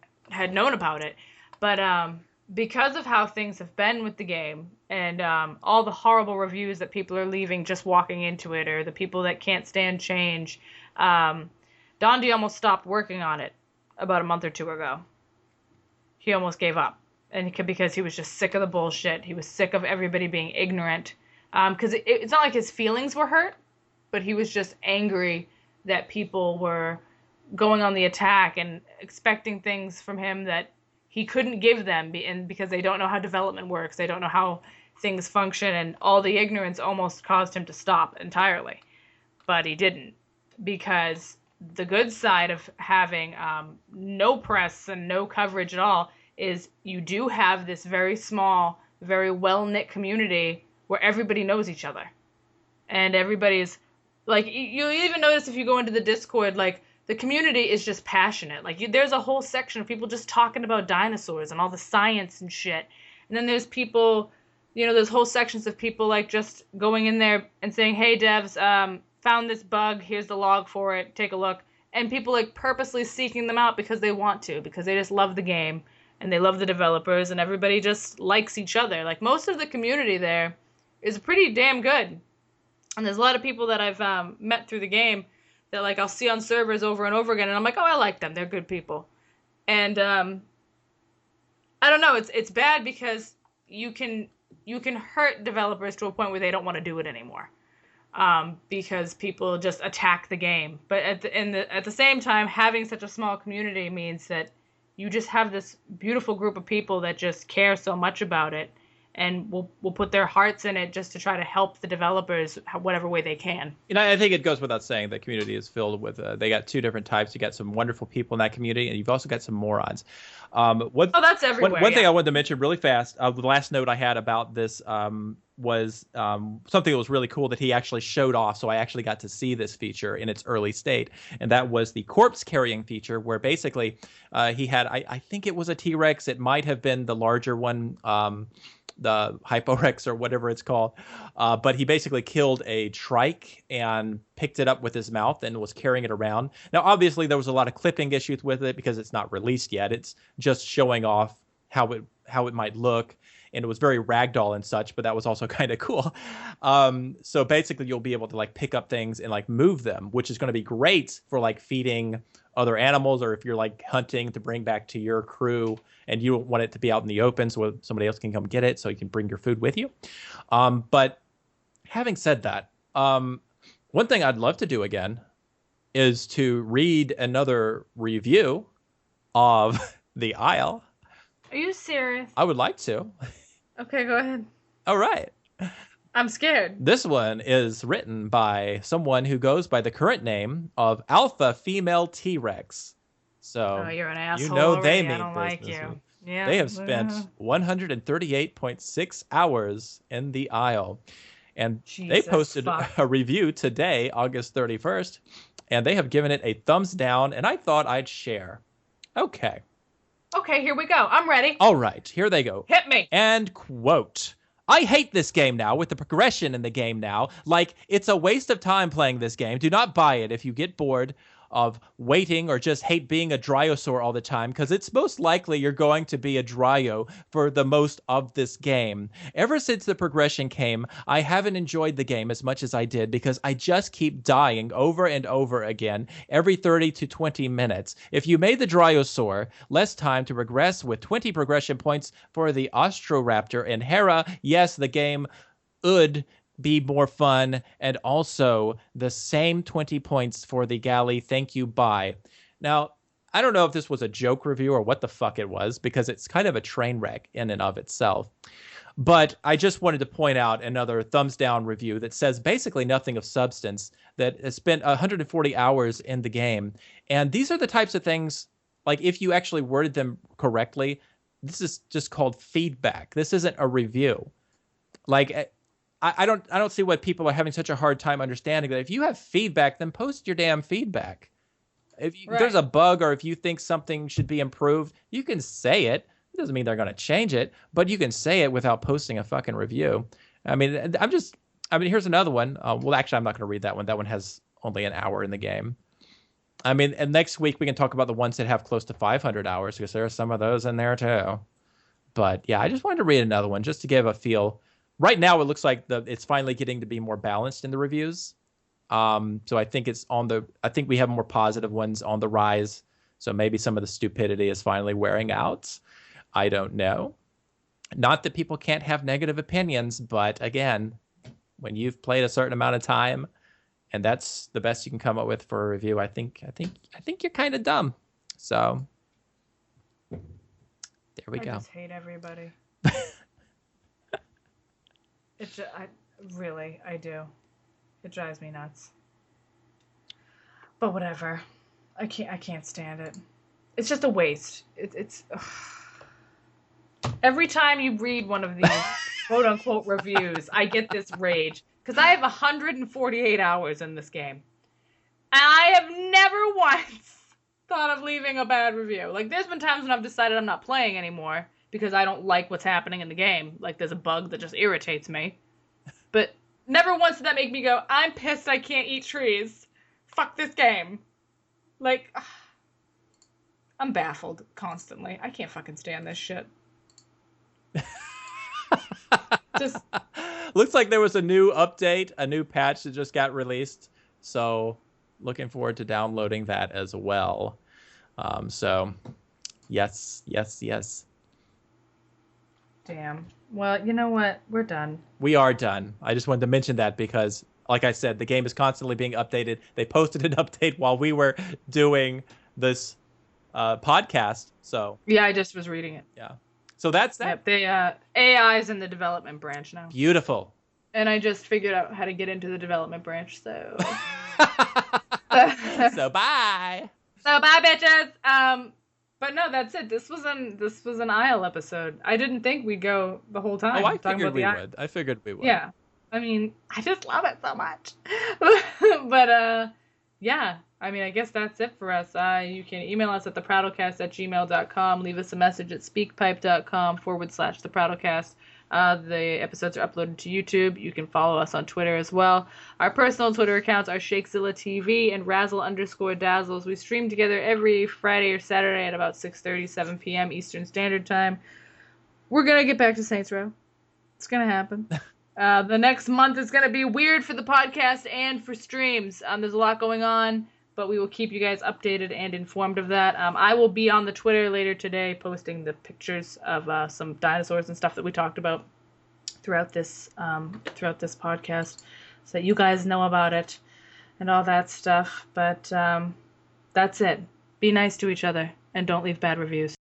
known about it. But because of how things have been with the game and all the horrible reviews that people are leaving just walking into it, or the people that can't stand change, Dondi almost stopped working on it about a month or two ago. He almost gave up, and because he was just sick of the bullshit. He was sick of everybody being ignorant. Because it's not like his feelings were hurt, but he was just angry that people were going on the attack and expecting things from him that he couldn't give them, and because they don't know how development works, they don't know how things function, and all the ignorance almost caused him to stop entirely. But he didn't, because the good side of having no press and no coverage at all is you do have this very small, very well-knit community where everybody knows each other. And everybody's, like, you'll even notice if you go into the Discord, like, the community is just passionate. Like, there's a whole section of people just talking about dinosaurs and all the science and shit. And then there's people, there's whole sections of people, like, just going in there and saying, hey, devs, found this bug, here's the log for it, take a look. And people, like, purposely seeking them out because they want to, because they just love the game and they love the developers, and everybody just likes each other. Like, most of the community there is pretty damn good. And there's a lot of people that I've met through the game that, like, I'll see on servers over and over again, and I'm like, oh, I like them, they're good people. And I don't know, it's bad because you can hurt developers to a point where they don't want to do it anymore. Because people just attack the game. But at the same time, having such a small community means that you just have this beautiful group of people that just care so much about it, and will put their hearts in it just to try to help the developers whatever way they can. I think it goes without saying the community is filled with, they got two different types. You got some wonderful people in that community, and you've also got some morons. That's everywhere. One thing I wanted to mention really fast, the last note I had about this was something that was really cool that he actually showed off, so I actually got to see this feature in its early state, and that was the corpse carrying feature, where basically he had, I think it was a T-Rex, it might have been the larger one, the Hyporex or whatever it's called, but he basically killed a trike and picked it up with his mouth and was carrying it around. Now, obviously, there was a lot of clipping issues with it because it's not released yet. It's just showing off how it might look, and it was very ragdoll and such, but that was also kind of cool. So basically, you'll be able to, like, pick up things and, like, move them, which is going to be great for, like, feeding other animals, or if you're, like, hunting to bring back to your crew and you don't want it to be out in the open so somebody else can come get it, so you can bring your food with you. But having said that, one thing I'd love to do again is to read another review of The Isle. Are you serious? I would like to. Okay, go ahead. All right. I'm scared. This one is written by someone who goes by the current name of Alpha Female T-Rex. So you're an asshole. You know they already. made I don't this like you. week. Yeah. They have spent 138.6 hours in the Isle. And they posted a review today, August 31st, and they have given it a thumbs down, and I thought I'd share. Okay. Okay, here we go. I'm ready. All right, here they go. Hit me. And quote, I hate this game now with the progression in the game now. Like, it's a waste of time playing this game. Do not buy it if you get bored of waiting or just hate being a Dryosaur all the time, because it's most likely you're going to be a Dryo for the most of this game. Ever since the progression came, I haven't enjoyed the game as much as I did because I just keep dying over and over again every 30 to 20 minutes. If you made the Dryosaur less time to regress with 20 progression points for the Ostroraptor and Hera, yes, the game would be more fun, and also the same 20 points for the galley. Thank you, bye. Now, I don't know if this was a joke review or what the fuck it was, because it's kind of a train wreck in and of itself. But I just wanted to point out another thumbs down review that says basically nothing of substance, that has spent 140 hours in the game. And these are the types of things, like, if you actually worded them correctly, this is just called feedback. This isn't a review. Like, I don't see why people are having such a hard time understanding that. If you have feedback, then post your damn feedback. If there's a bug or if you think something should be improved, you can say it. It doesn't mean they're going to change it, but you can say it without posting a fucking review. I mean, here's another one. Well, actually, I'm not going to read that one. That one has only an hour in the game. I mean, and next week we can talk about the ones that have close to 500 hours because there are some of those in there too. But yeah, I just wanted to read another one just to give a feel. Right now, it looks like it's finally getting to be more balanced in the reviews. So I think I think we have more positive ones on the rise. So maybe some of the stupidity is finally wearing out. I don't know. Not that people can't have negative opinions, but again, when you've played a certain amount of time and that's the best you can come up with for a review, I think you're kind of dumb. So there we go. I just hate everybody. I do. It drives me nuts. But whatever. I can't stand it. It's just a waste. It's every time you read one of these quote unquote reviews, I get this rage. Because I have 148 hours in this game. And I have never once thought of leaving a bad review. Like, there's been times when I've decided I'm not playing anymore because I don't like what's happening in the game. Like, there's a bug that just irritates me. But never once did that make me go, I'm pissed I can't eat trees. Fuck this game. Like, I'm baffled constantly. I can't fucking stand this shit. Just looks like there was a new update, a new patch that just got released. So looking forward to downloading that as well. So yes. Damn. Well, you know what? We're done. We are done. I just wanted to mention that because, like I said, the game is constantly being updated. They posted an update while we were doing this podcast. So yeah, I just was reading it. Yeah. So that's that. Yep, the AI's in the development branch now. Beautiful. And I just figured out how to get into the development branch, so. So bye. So bye, bitches. But no, that's it. This was an Isle episode. I didn't think we'd go the whole time. Oh, I figured we would. I figured we would. Yeah. I mean, I just love it so much. But yeah. I mean, I guess that's it for us. You can email us at theprattlecast@gmail.com. Leave us a message at speakpipe.com/theprattlecast. The episodes are uploaded to YouTube. You can follow us on Twitter as well. Our personal Twitter accounts are Shakezilla TV and Razzle_Dazzles. We stream together every Friday or Saturday at about 6:30, 7 p.m. Eastern Standard Time. We're going to get back to Saints Row. It's going to happen. The next month is going to be weird for the podcast and for streams. There's a lot going on, but we will keep you guys updated and informed of that. I will be on the Twitter later today posting the pictures of some dinosaurs and stuff that we talked about throughout this podcast so that you guys know about it and all that stuff. But that's it. Be nice to each other and don't leave bad reviews.